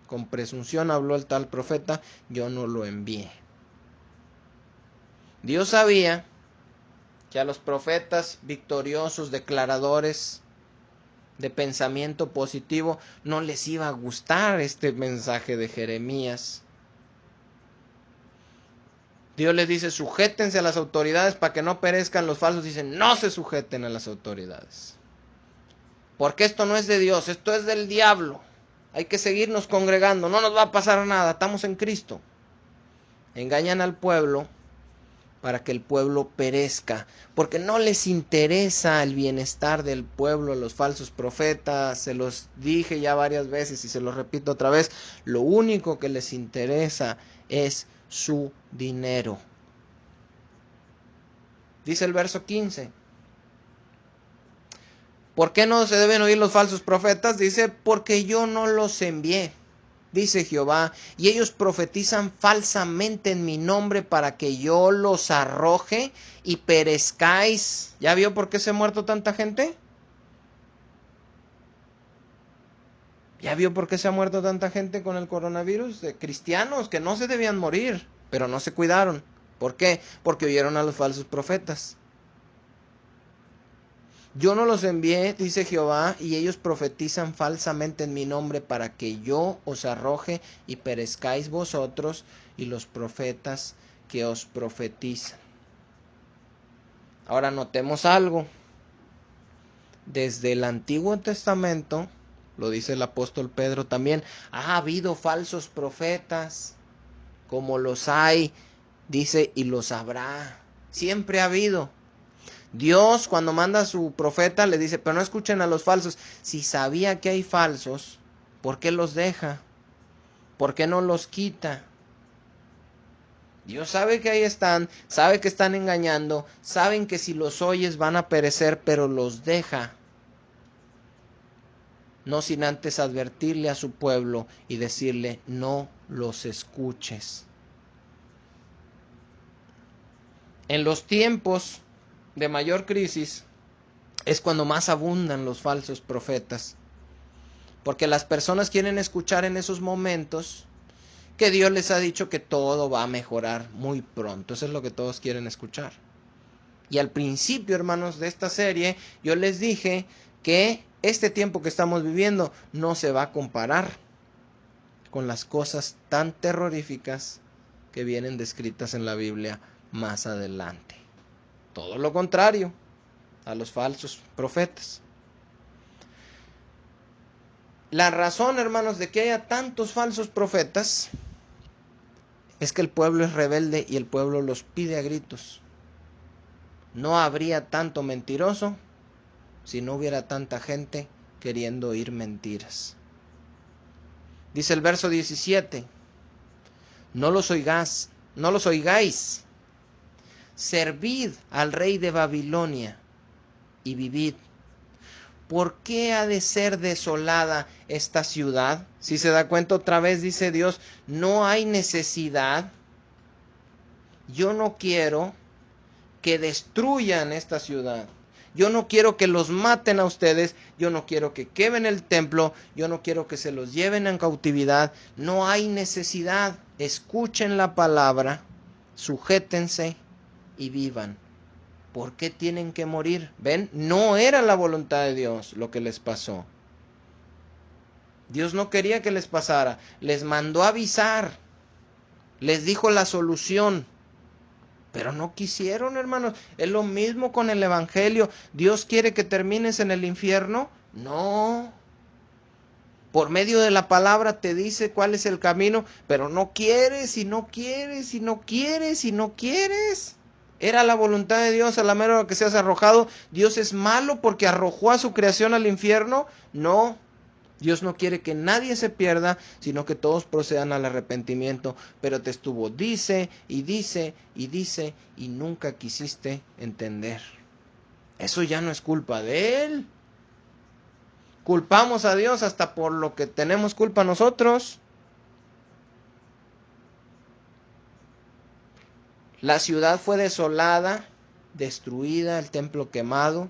con presunción habló el tal profeta, yo no lo envié. Dios sabía que a los profetas victoriosos, declaradores de pensamiento positivo, no les iba a gustar este mensaje de Jeremías. Dios les dice, sujétense a las autoridades para que no perezcan. Los falsos dicen, no se sujeten a las autoridades. Porque esto no es de Dios, esto es del diablo. Hay que seguirnos congregando, no nos va a pasar nada, estamos en Cristo. Engañan al pueblo para que el pueblo perezca, porque no les interesa el bienestar del pueblo. Los falsos profetas, se los dije ya varias veces y se los repito otra vez, lo único que les interesa es su dinero. Dice el verso 15. ¿Por qué no se deben oír los falsos profetas? Dice, porque yo no los envié, dice Jehová, y ellos profetizan falsamente en mi nombre para que yo los arroje y perezcáis. ¿Ya vio por qué se ha muerto tanta gente? ¿Ya vio por qué se ha muerto tanta gente con el coronavirus? De cristianos que no se debían morir, pero no se cuidaron. ¿Por qué? Porque oyeron a los falsos profetas. Yo no los envié, dice Jehová, y ellos profetizan falsamente en mi nombre para que yo os arroje y perezcáis vosotros y los profetas que os profetizan. Ahora notemos algo. Desde el Antiguo Testamento, lo dice el apóstol Pedro también, ha habido falsos profetas, como los hay, dice, y los habrá. Siempre ha habido. Dios cuando manda a su profeta le dice, pero no escuchen a los falsos. Si sabía que hay falsos, ¿por qué los deja? ¿Por qué no los quita? Dios sabe que ahí están, sabe que están engañando, saben que si los oyes van a perecer, pero los deja. No sin antes advertirle a su pueblo y decirle, no los escuches. En los tiempos de mayor crisis es cuando más abundan los falsos profetas, porque las personas quieren escuchar en esos momentos que Dios les ha dicho que todo va a mejorar muy pronto. Eso es lo que todos quieren escuchar. Y al principio, hermanos, de esta serie yo les dije que este tiempo que estamos viviendo no se va a comparar con las cosas tan terroríficas que vienen descritas en la Biblia más adelante. Todo lo contrario a los falsos profetas. La razón, hermanos, de que haya tantos falsos profetas es que el pueblo es rebelde y el pueblo los pide a gritos. No habría tanto mentiroso si no hubiera tanta gente queriendo oír mentiras. Dice el verso 17, no los oigáis, servid al rey de Babilonia y vivid. ¿Por qué ha de ser desolada esta ciudad? Si se da cuenta otra vez, dice Dios, no hay necesidad. Yo no quiero que destruyan esta ciudad. Yo no quiero que los maten a ustedes. Yo no quiero que quemen el templo. Yo no quiero que se los lleven en cautividad. No hay necesidad. Escuchen la palabra, sujétense y vivan. ¿Por qué tienen que morir? ¿Ven? No era la voluntad de Dios lo que les pasó. Dios no quería que les pasara. Les mandó avisar. Les dijo la solución. Pero no quisieron, hermanos. Es lo mismo con el evangelio. ¿Dios quiere que termines en el infierno? No. Por medio de la palabra te dice cuál es el camino, pero no quieres y no quieres y no quieres y no quieres. ¿Era la voluntad de Dios a la mera hora que seas arrojado? ¿Dios es malo porque arrojó a su creación al infierno? No. Dios no quiere que nadie se pierda, sino que todos procedan al arrepentimiento. Pero te estuvo, dice y dice y dice, y nunca quisiste entender. Eso ya no es culpa de Él. Culpamos a Dios hasta por lo que tenemos culpa nosotros. La ciudad fue desolada, destruida, el templo quemado.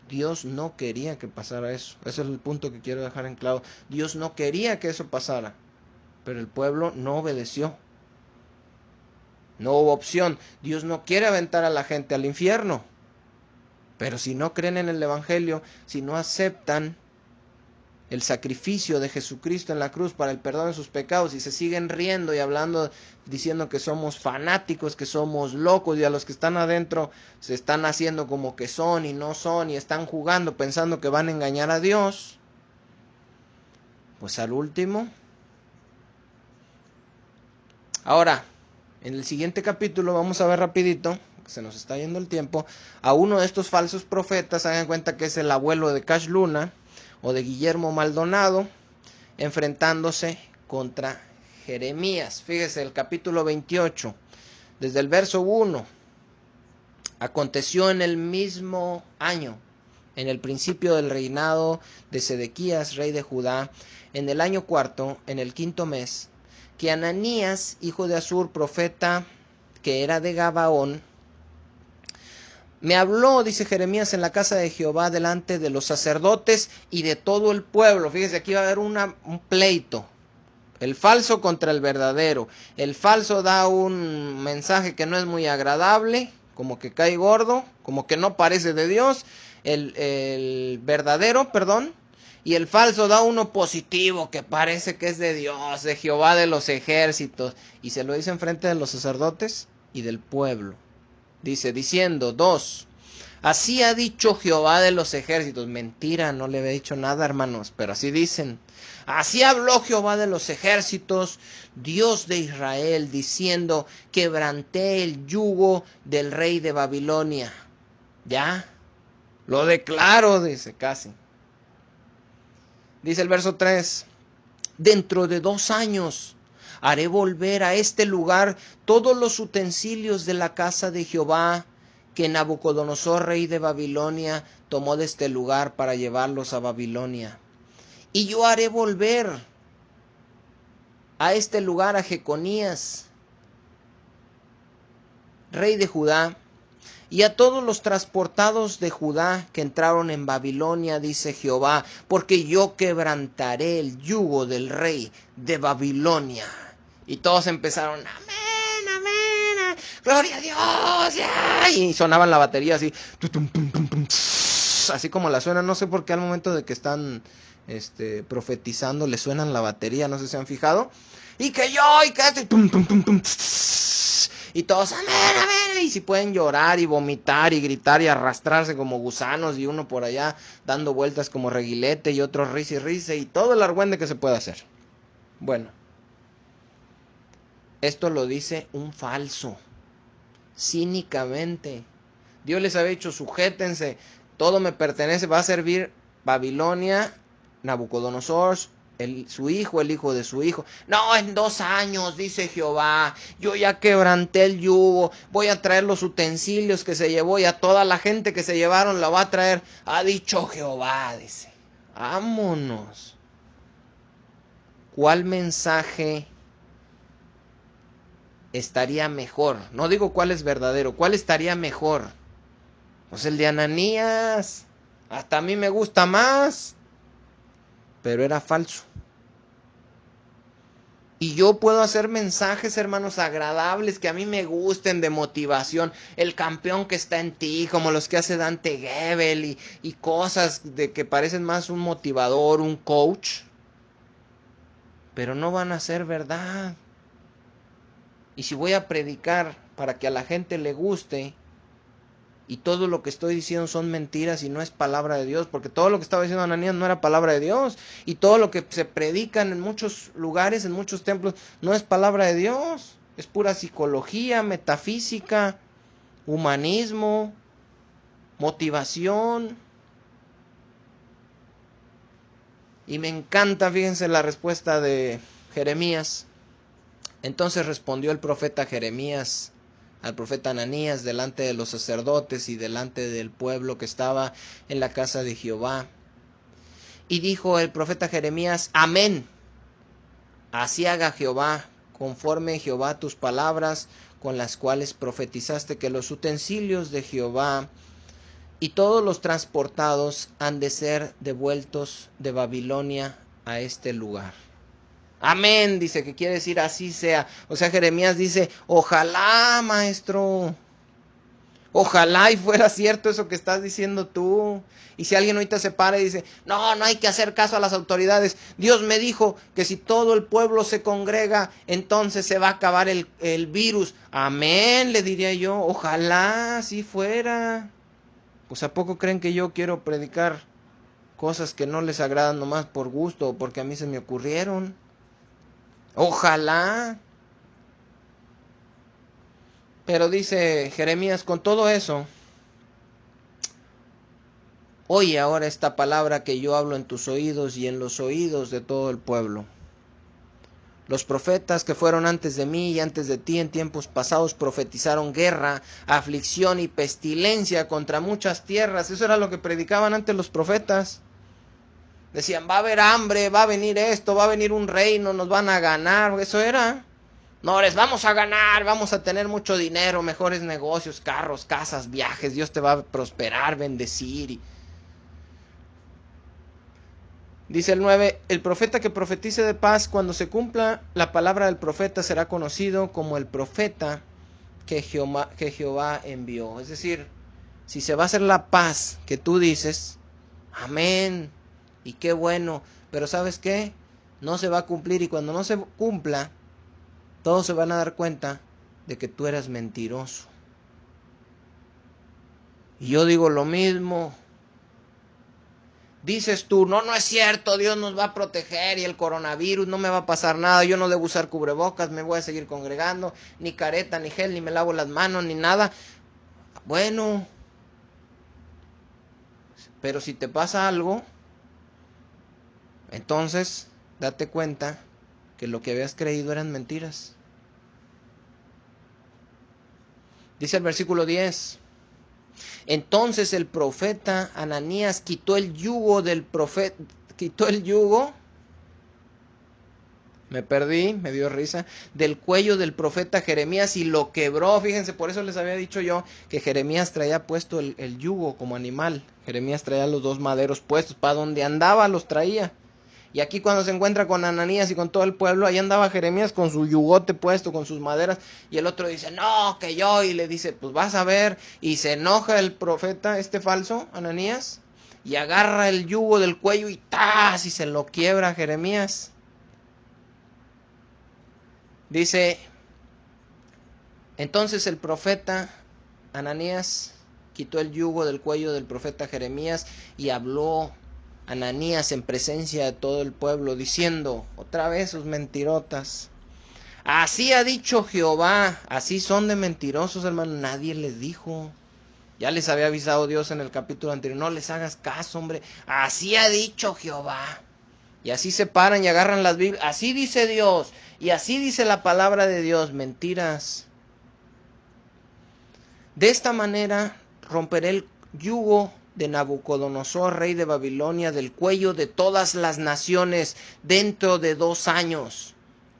Dios no quería que pasara eso. Ese es el punto que quiero dejar en claro. Dios no quería que eso pasara, pero el pueblo no obedeció. No hubo opción. Dios no quiere aventar a la gente al infierno. Pero si no creen en el evangelio, si no aceptan el sacrificio de Jesucristo en la cruz para el perdón de sus pecados y se siguen riendo y hablando, diciendo que somos fanáticos, que somos locos, y a los que están adentro se están haciendo como que son y no son y están jugando pensando que van a engañar a Dios, pues al último. Ahora, en el siguiente capítulo vamos a ver rapidito, se nos está yendo el tiempo, a uno de estos falsos profetas. Hagan cuenta que es el abuelo de Cash Luna o de Guillermo Maldonado, enfrentándose contra Jeremías. Fíjese, el capítulo 28, desde el verso 1. Aconteció en el mismo año, en el principio del reinado de Sedequías, rey de Judá, en el año cuarto, en el quinto mes, que Ananías, hijo de Azur, profeta, que era de Gabaón, me habló, dice Jeremías, en la casa de Jehová delante de los sacerdotes y de todo el pueblo. Fíjese, aquí va a haber un pleito. El falso contra el verdadero. El falso da un mensaje que no es muy agradable, como que cae gordo, como que no parece de Dios. El verdadero, y el falso da uno positivo, que parece que es de Dios, de Jehová de los ejércitos. Y se lo dice enfrente de los sacerdotes y del pueblo. Dice, diciendo, 2, así ha dicho Jehová de los ejércitos. Mentira, no le había dicho nada, hermanos, pero así dicen. Así habló Jehová de los ejércitos, Dios de Israel, diciendo, quebranté el yugo del rey de Babilonia. Ya, lo declaro, dice casi. Dice el verso 3, dentro de 2 años haré volver a este lugar todos los utensilios de la casa de Jehová que Nabucodonosor, rey de Babilonia, tomó de este lugar para llevarlos a Babilonia. Y yo haré volver a este lugar a Jeconías, rey de Judá, y a todos los transportados de Judá que entraron en Babilonia, dice Jehová, porque yo quebrantaré el yugo del rey de Babilonia. Y todos empezaron, amén, amén, gloria a Dios, yeah. Y sonaban la batería así, así como la suena, no sé por qué al momento de que están profetizando le suenan la batería, no sé si han fijado. Y que yo, y que esto, y tum, tum, tum, tum, y todos, amén, amén, y si pueden llorar y vomitar y gritar y arrastrarse como gusanos, y uno por allá dando vueltas como reguilete y otro risa y risa, y todo el argüende que se puede hacer. Bueno, esto lo dice un falso, cínicamente. Dios les había dicho, sujétense, todo me pertenece, va a servir Babilonia, Nabucodonosor, su hijo, el hijo de su hijo. No, en 2 años, dice Jehová, yo ya quebranté el yugo, voy a traer los utensilios que se llevó y a toda la gente que se llevaron la va a traer, ha dicho Jehová, dice. Vámonos. ¿Cuál mensaje estaría mejor? No digo cuál es verdadero, ¿cuál estaría mejor? Pues el de Ananías. Hasta a mí me gusta más. Pero era falso. Y yo puedo hacer mensajes, hermanos, agradables, que a mí me gusten, de motivación. El campeón que está en ti, como los que hace Dante Gebel, y cosas de que parecen más un motivador, un coach. Pero no van a ser verdad. Y si voy a predicar para que a la gente le guste, y todo lo que estoy diciendo son mentiras y no es palabra de Dios, porque todo lo que estaba diciendo Ananías no era palabra de Dios, y todo lo que se predican en muchos lugares, en muchos templos, no es palabra de Dios, es pura psicología, metafísica, humanismo, motivación. Y me encanta, fíjense la respuesta de Jeremías. Entonces respondió el profeta Jeremías al profeta Ananías delante de los sacerdotes y delante del pueblo que estaba en la casa de Jehová. Y dijo el profeta Jeremías, amén, así haga Jehová, conforme Jehová tus palabras con las cuales profetizaste, que los utensilios de Jehová y todos los transportados han de ser devueltos de Babilonia a este lugar. Amén, dice, que quiere decir así sea. O sea, Jeremías dice, ojalá, maestro, ojalá y fuera cierto eso que estás diciendo tú. Y si alguien ahorita se para y dice, no, no hay que hacer caso a las autoridades. Dios me dijo que si todo el pueblo se congrega, entonces se va a acabar el virus. Amén, le diría yo, ojalá así fuera. Pues ¿a poco creen que yo quiero predicar cosas que no les agradan nomás por gusto o porque a mí se me ocurrieron? Ojalá. Pero dice Jeremías, con todo eso, oye ahora esta palabra que yo hablo en tus oídos y en los oídos de todo el pueblo. Los profetas que fueron antes de mí y antes de ti en tiempos pasados profetizaron guerra, aflicción y pestilencia contra muchas tierras. Eso era lo que predicaban antes los profetas. Decían, va a haber hambre, va a venir esto, va a venir un reino, nos van a ganar. Eso era. No, les vamos a ganar, vamos a tener mucho dinero, mejores negocios, carros, casas, viajes. Dios te va a prosperar, bendecir. Dice el 9, el profeta que profetice de paz, cuando se cumpla la palabra del profeta, será conocido como el profeta que Jehová envió. Es decir, si se va a hacer la paz que tú dices, amén. Y qué bueno, pero ¿sabes qué? No se va a cumplir, y cuando no se cumpla, todos se van a dar cuenta de que tú eras mentiroso. Y yo digo lo mismo. Dices tú, no, no es cierto, Dios nos va a proteger y el coronavirus, no me va a pasar nada, yo no debo usar cubrebocas, me voy a seguir congregando, ni careta, ni gel, ni me lavo las manos, ni nada. Bueno, pero si te pasa algo, entonces date cuenta que lo que habías creído eran mentiras. Dice el versículo 10. Entonces el profeta Ananías quitó el yugo del profeta, me perdí, me dio risa, del cuello del profeta Jeremías y lo quebró. Fíjense, por eso les había dicho yo que Jeremías traía puesto el yugo como animal. Jeremías traía los 2 maderos puestos, para donde andaba los traía. Y aquí cuando se encuentra con Ananías y con todo el pueblo, ahí andaba Jeremías con su yugote puesto, con sus maderas, y el otro dice, no, que yo, y le dice, pues vas a ver, y se enoja el profeta, falso, Ananías, y agarra el yugo del cuello y ¡tas! Y se lo quiebra a Jeremías. Dice, entonces el profeta Ananías quitó el yugo del cuello del profeta Jeremías y habló Ananías en presencia de todo el pueblo, diciendo, otra vez sus mentirotas. Así ha dicho Jehová, así son de mentirosos, hermano, nadie les dijo. Ya les había avisado Dios en el capítulo anterior, no les hagas caso, hombre. Así ha dicho Jehová. Y así se paran y agarran las Biblias. Así dice Dios, y así dice la palabra de Dios, mentiras. De esta manera romperé el yugo de Nabucodonosor, rey de Babilonia, del cuello de todas las naciones dentro de 2 años.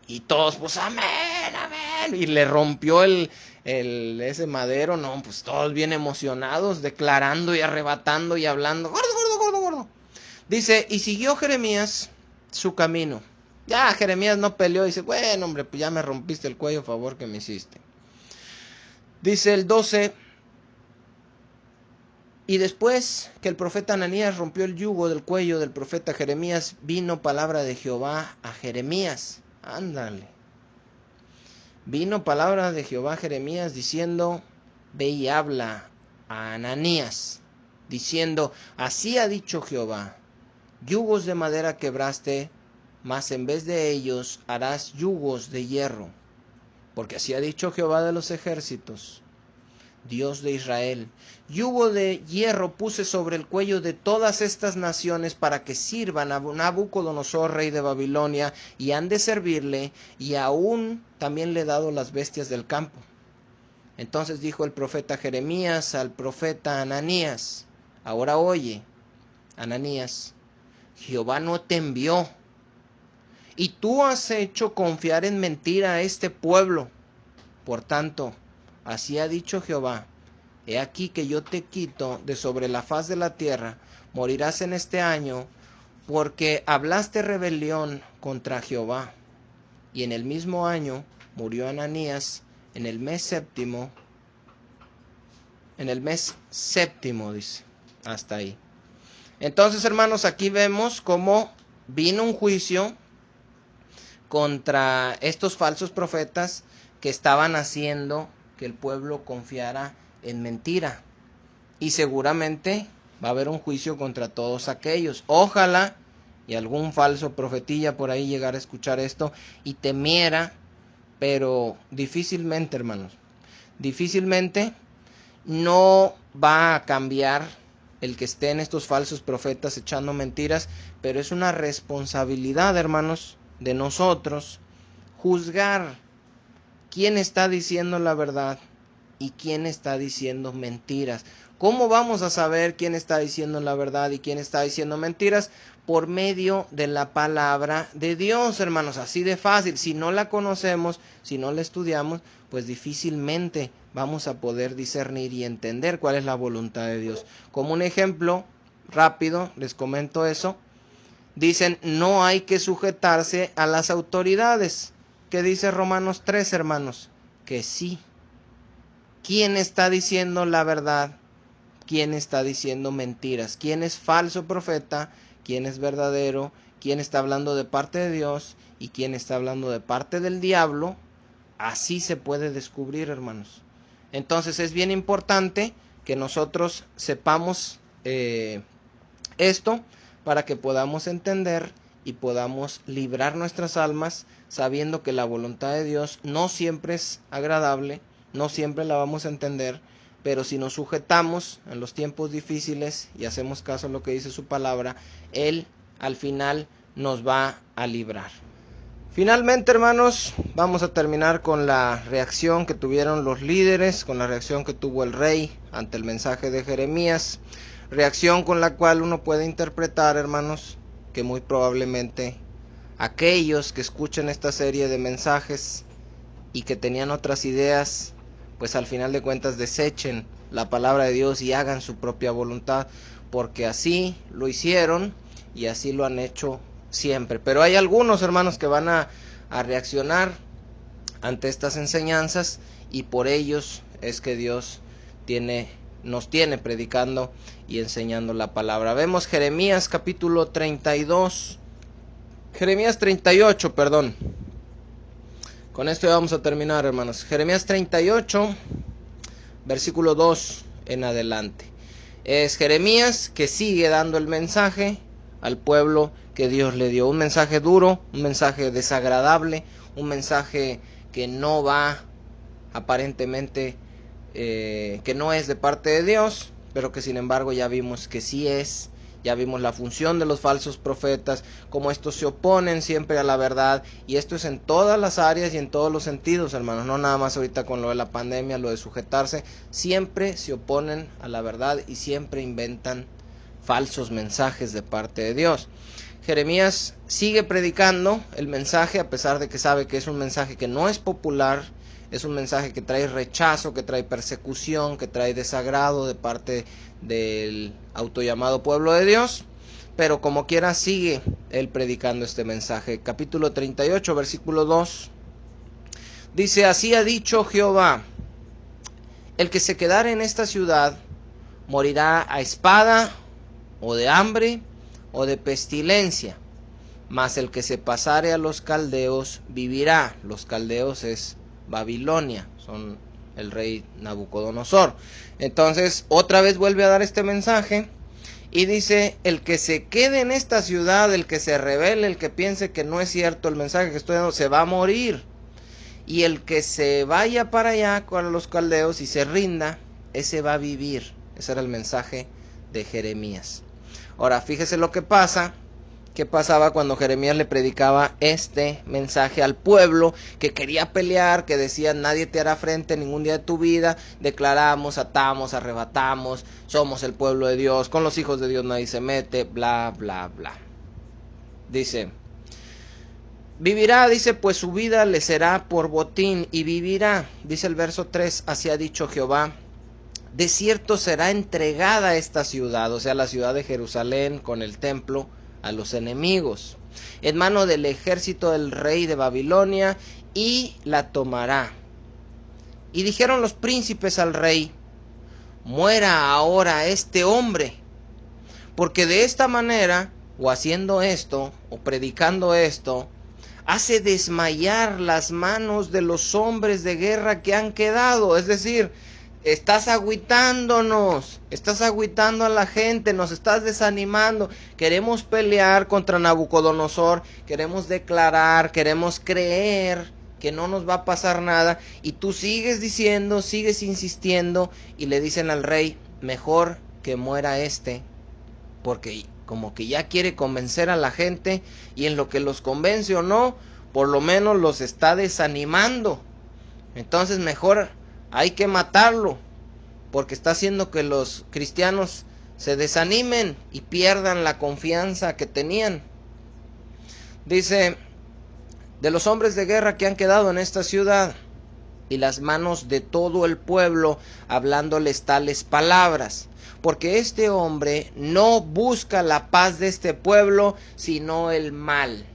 Y todos, pues, amén, amén. Y le rompió ese madero, no, pues todos bien emocionados, declarando y arrebatando y hablando. Gordo, gordo, gordo, gordo. Dice, y siguió Jeremías su camino. Ya Jeremías no peleó, dice, bueno, hombre, pues ya me rompiste el cuello, favor que me hiciste. Dice el 12, y después que el profeta Ananías rompió el yugo del cuello del profeta Jeremías, vino palabra de Jehová a Jeremías. Ándale. Vino palabra de Jehová a Jeremías diciendo, ve y habla a Ananías, diciendo, así ha dicho Jehová, yugos de madera quebraste, mas en vez de ellos harás yugos de hierro. Porque así ha dicho Jehová de los ejércitos, Dios de Israel, yugo de hierro puse sobre el cuello de todas estas naciones para que sirvan a Nabucodonosor, rey de Babilonia, y han de servirle, y aún también le he dado las bestias del campo. Entonces dijo el profeta Jeremías al profeta Ananías, ahora oye, Ananías, Jehová no te envió, y tú has hecho confiar en mentira a este pueblo. Por tanto, así ha dicho Jehová, he aquí que yo te quito de sobre la faz de la tierra, morirás en este año, porque hablaste rebelión contra Jehová. Y en el mismo año murió Ananías, en el mes séptimo, dice, hasta ahí. Entonces, hermanos, aquí vemos cómo vino un juicio contra estos falsos profetas que estaban haciendo que el pueblo confiara en mentira. Y seguramente va a haber un juicio contra todos aquellos. Ojalá y algún falso profetilla por ahí llegara a escuchar esto y temiera, pero difícilmente, hermanos, difícilmente no va a cambiar el que estén estos falsos profetas echando mentiras, pero es una responsabilidad, hermanos, de nosotros juzgar quién está diciendo la verdad y quién está diciendo mentiras. ¿Cómo vamos a saber quién está diciendo la verdad y quién está diciendo mentiras? Por medio de la palabra de Dios, hermanos, así de fácil. Si no la conocemos, si no la estudiamos, pues difícilmente vamos a poder discernir y entender cuál es la voluntad de Dios. Como un ejemplo rápido, les comento eso. Dicen, no hay que sujetarse a las autoridades. ¿Qué dice Romanos 3, hermanos? Que sí. ¿Quién está diciendo la verdad? ¿Quién está diciendo mentiras? ¿Quién es falso profeta? ¿Quién es verdadero? ¿Quién está hablando de parte de Dios? ¿Y quién está hablando de parte del diablo? Así se puede descubrir, hermanos. Entonces es bien importante que nosotros sepamos esto para que podamos entender y podamos librar nuestras almas sabiendo que la voluntad de Dios no siempre es agradable, no siempre la vamos a entender, pero si nos sujetamos en los tiempos difíciles y hacemos caso a lo que dice su palabra, Él al final nos va a librar. Finalmente, hermanos, vamos a terminar con la reacción que tuvieron los líderes, con la reacción que tuvo el rey ante el mensaje de Jeremías, reacción con la cual uno puede interpretar, hermanos, que muy probablemente aquellos que escuchan esta serie de mensajes y que tenían otras ideas, pues al final de cuentas desechen la palabra de Dios y hagan su propia voluntad, porque así lo hicieron y así lo han hecho siempre. Pero hay algunos, hermanos, que van a reaccionar ante estas enseñanzas y por ellos es que Dios tiene nos tiene predicando y enseñando la palabra. Vemos Jeremías capítulo 32, Jeremías 38, perdón. Con esto ya vamos a terminar, hermanos. Jeremías 38, versículo 2 en adelante. Es Jeremías que sigue dando el mensaje al pueblo que Dios le dio. Un mensaje duro, un mensaje desagradable, un mensaje que no va aparentemente, que no es de parte de Dios, pero que sin embargo ya vimos que sí es. Ya vimos la función de los falsos profetas, cómo estos se oponen siempre a la verdad, y esto es en todas las áreas y en todos los sentidos, hermanos, no nada más ahorita con lo de la pandemia, lo de sujetarse, siempre se oponen a la verdad y siempre inventan falsos mensajes de parte de Dios. Jeremías sigue predicando el mensaje a pesar de que sabe que es un mensaje que no es popular, es un mensaje que trae rechazo, que trae persecución, que trae desagrado de parte del autollamado pueblo de Dios, pero como quiera sigue él predicando este mensaje. Capítulo 38, versículo 2, dice: así ha dicho Jehová, el que se quedare en esta ciudad morirá a espada, o de hambre, o de pestilencia, mas el que se pasare a los caldeos vivirá. Los caldeos es Babilonia, son el rey Nabucodonosor. Entonces otra vez vuelve a dar este mensaje y dice: el que se quede en esta ciudad, el que se rebele, el que piense que no es cierto el mensaje que estoy dando, se va a morir. Y el que se vaya para allá con los caldeos y se rinda, ese va a vivir. Ese era el mensaje de Jeremías. Ahora fíjese lo que pasa. ¿Qué pasaba cuando Jeremías le predicaba este mensaje al pueblo que quería pelear, que decía: nadie te hará frente ningún día de tu vida, declaramos, atamos, arrebatamos, somos el pueblo de Dios, con los hijos de Dios nadie se mete, bla, bla, bla? Dice: vivirá, dice, pues su vida le será por botín y vivirá. Dice el verso 3, así ha dicho Jehová, de cierto será entregada esta ciudad, o sea, la ciudad de Jerusalén con el templo, a los enemigos, en mano del ejército del rey de Babilonia, y la tomará. Y dijeron los príncipes al rey: muera ahora este hombre, porque de esta manera, o haciendo esto, o predicando esto, hace desmayar las manos de los hombres de guerra que han quedado. Es decir, estás agüitándonos, estás agüitando a la gente, nos estás desanimando. Queremos pelear contra Nabucodonosor, queremos declarar, queremos creer que no nos va a pasar nada, y tú sigues diciendo, sigues insistiendo, y le dicen al rey: mejor que muera este, porque como que ya quiere convencer a la gente, y en lo que los convence o no, por lo menos los está desanimando. Entonces mejor hay que matarlo, porque está haciendo que los cristianos se desanimen y pierdan la confianza que tenían. Dice: de los hombres de guerra que han quedado en esta ciudad, y las manos de todo el pueblo hablándoles tales palabras, porque este hombre no busca la paz de este pueblo, sino el mal.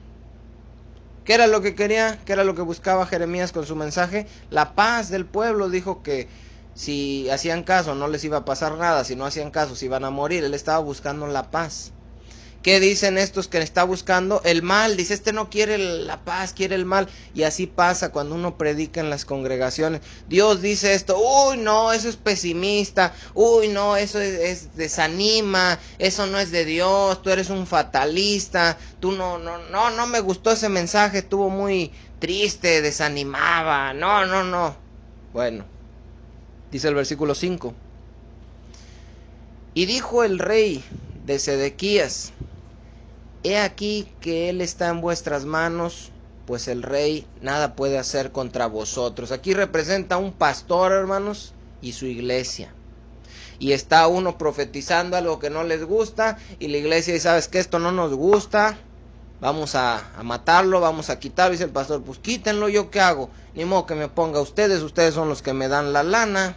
¿Qué era lo que quería? ¿Qué era lo que buscaba Jeremías con su mensaje? La paz del pueblo. Dijo que si hacían caso no les iba a pasar nada, si no hacían caso se iban a morir. Él estaba buscando la paz. ¿Qué dicen estos que está buscando? El mal. Dice: este no quiere la paz, quiere el mal. Y así pasa cuando uno predica en las congregaciones. Dios dice esto: uy, no, eso es pesimista. Uy, no, eso es desanima. Eso no es de Dios. Tú eres un fatalista. Tú no me gustó ese mensaje. Estuvo muy triste, desanimaba. No. Bueno, dice el versículo 5. Y dijo el rey de Sedequías: he aquí que él está en vuestras manos, pues el rey nada puede hacer contra vosotros. Aquí representa un pastor, hermanos, y su iglesia. Y está uno profetizando algo que no les gusta, y la iglesia dice: ¿sabes qué? Esto no nos gusta, vamos a matarlo, vamos a quitarlo. Dice el pastor: pues quítenlo, ¿yo qué hago? Ni modo que me ponga ustedes son los que me dan la lana.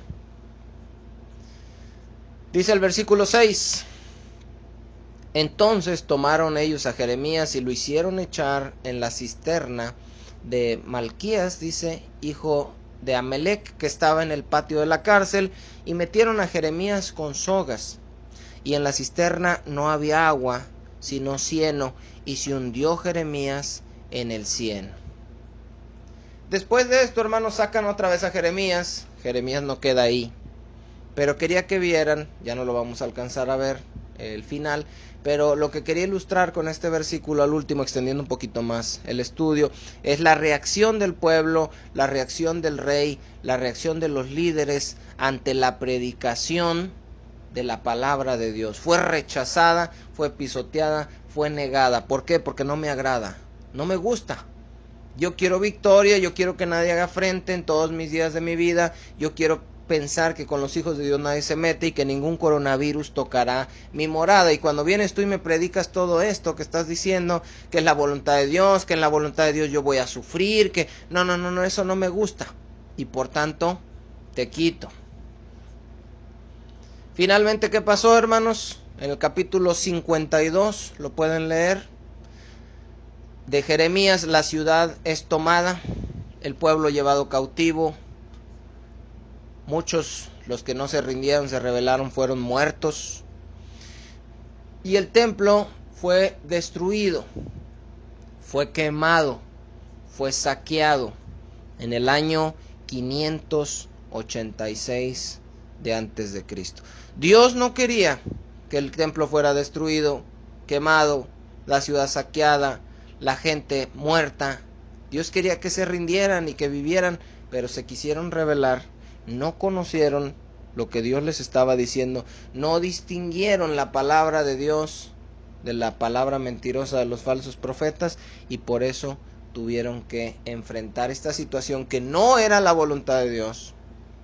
Dice el versículo 6. Entonces tomaron ellos a Jeremías y lo hicieron echar en la cisterna de Malquías, dice, hijo de Amelec que estaba en el patio de la cárcel, y metieron a Jeremías con sogas, y en la cisterna no había agua, sino cieno, y se hundió Jeremías en el cieno. Después de esto, hermanos, sacan otra vez a Jeremías. Jeremías no queda ahí, pero quería que vieran, ya no lo vamos a alcanzar a ver el final, pero lo que quería ilustrar con este versículo al último, extendiendo un poquito más el estudio, es la reacción del pueblo, la reacción del rey, la reacción de los líderes ante la predicación de la palabra de Dios. Fue rechazada, fue pisoteada, fue negada. ¿Por qué? Porque no me agrada, no me gusta. Yo quiero victoria, yo quiero que nadie haga frente en todos mis días de mi vida, yo quiero pensar que con los hijos de Dios nadie se mete y que ningún coronavirus tocará mi morada. Y cuando vienes tú y me predicas todo esto que estás diciendo, que es la voluntad de Dios, que en la voluntad de Dios yo voy a sufrir, que no, eso no me gusta. Y por tanto, te quito. Finalmente, ¿qué pasó, hermanos? En el capítulo 52, lo pueden leer, de Jeremías, la ciudad es tomada, el pueblo llevado cautivo, muchos, los que no se rindieron, se rebelaron, fueron muertos, y el templo fue destruido, fue quemado, fue saqueado en el año 586 de antes de Cristo. Dios no quería que el templo fuera destruido, quemado, la ciudad saqueada, la gente muerta. Dios quería que se rindieran y que vivieran, pero se quisieron rebelar, no conocieron lo que Dios les estaba diciendo, no distinguieron la palabra de Dios de la palabra mentirosa de los falsos profetas, y por eso tuvieron que enfrentar esta situación que no era la voluntad de Dios,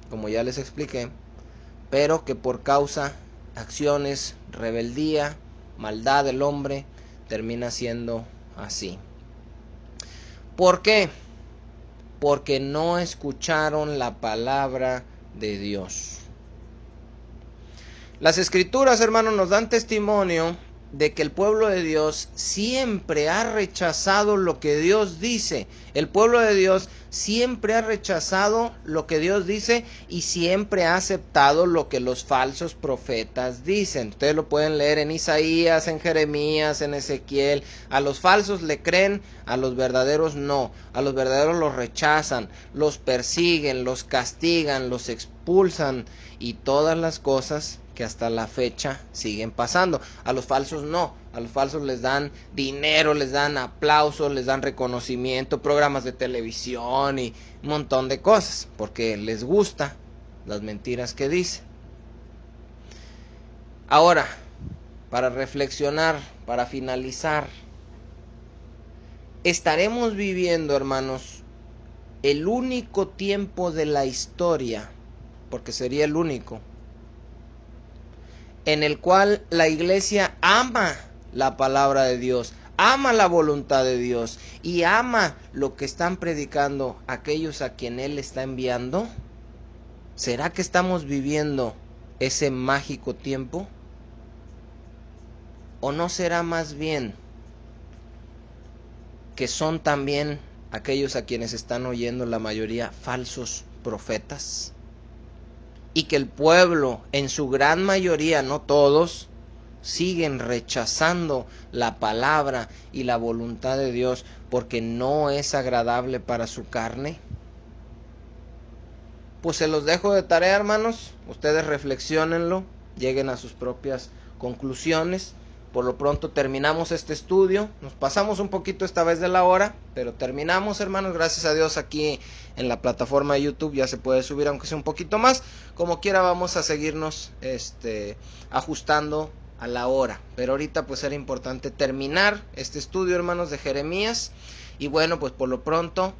como ya les expliqué, pero que por causa acciones, rebeldía, maldad del hombre, termina siendo así. ¿Por qué? Porque no escucharon la palabra de Dios. Las escrituras, hermanos, nos dan testimonio de que el pueblo de Dios siempre ha rechazado lo que Dios dice. El pueblo de Dios siempre ha rechazado lo que Dios dice y siempre ha aceptado lo que los falsos profetas dicen. Ustedes lo pueden leer en Isaías, en Jeremías, en Ezequiel. A los falsos le creen, a los verdaderos no. A los verdaderos los rechazan, los persiguen, los castigan, los expulsan y todas las cosas que hasta la fecha siguen pasando. A los falsos no, a los falsos les dan dinero, les dan aplausos, les dan reconocimiento, programas de televisión y un montón de cosas, porque les gusta las mentiras que dicen. Ahora, para reflexionar, para finalizar, estaremos viviendo, hermanos, el único tiempo de la historia, porque sería el único, en el cual la iglesia ama la palabra de Dios, ama la voluntad de Dios y ama lo que están predicando aquellos a quien Él está enviando. ¿Será que estamos viviendo ese mágico tiempo? ¿O no será más bien que son también aquellos a quienes están oyendo la mayoría falsos profetas? Y que el pueblo, en su gran mayoría, no todos, siguen rechazando la palabra y la voluntad de Dios porque no es agradable para su carne. Pues se los dejo de tarea, hermanos. Ustedes reflexiónenlo, lleguen a sus propias conclusiones. Por lo pronto terminamos este estudio. Nos pasamos un poquito esta vez de la hora, pero terminamos, hermanos. Gracias a Dios aquí en la plataforma de YouTube ya se puede subir, aunque sea un poquito más. Como quiera vamos a seguirnos ajustando a la hora. Pero ahorita pues era importante terminar este estudio, hermanos, de Jeremías. Y bueno, pues por lo pronto,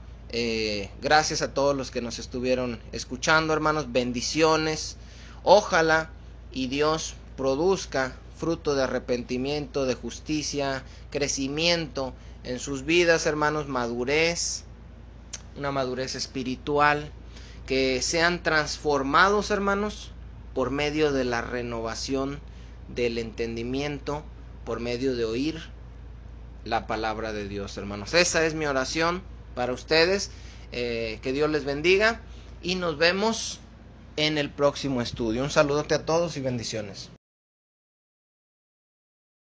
gracias a todos los que nos estuvieron escuchando, hermanos. Bendiciones. Ojalá y Dios produzca fruto de arrepentimiento, de justicia, crecimiento en sus vidas, hermanos, madurez, una madurez espiritual, que sean transformados, hermanos, por medio de la renovación del entendimiento, por medio de oír la palabra de Dios, hermanos. Esa es mi oración para ustedes, que Dios les bendiga y nos vemos en el próximo estudio. Un saludote a todos y bendiciones.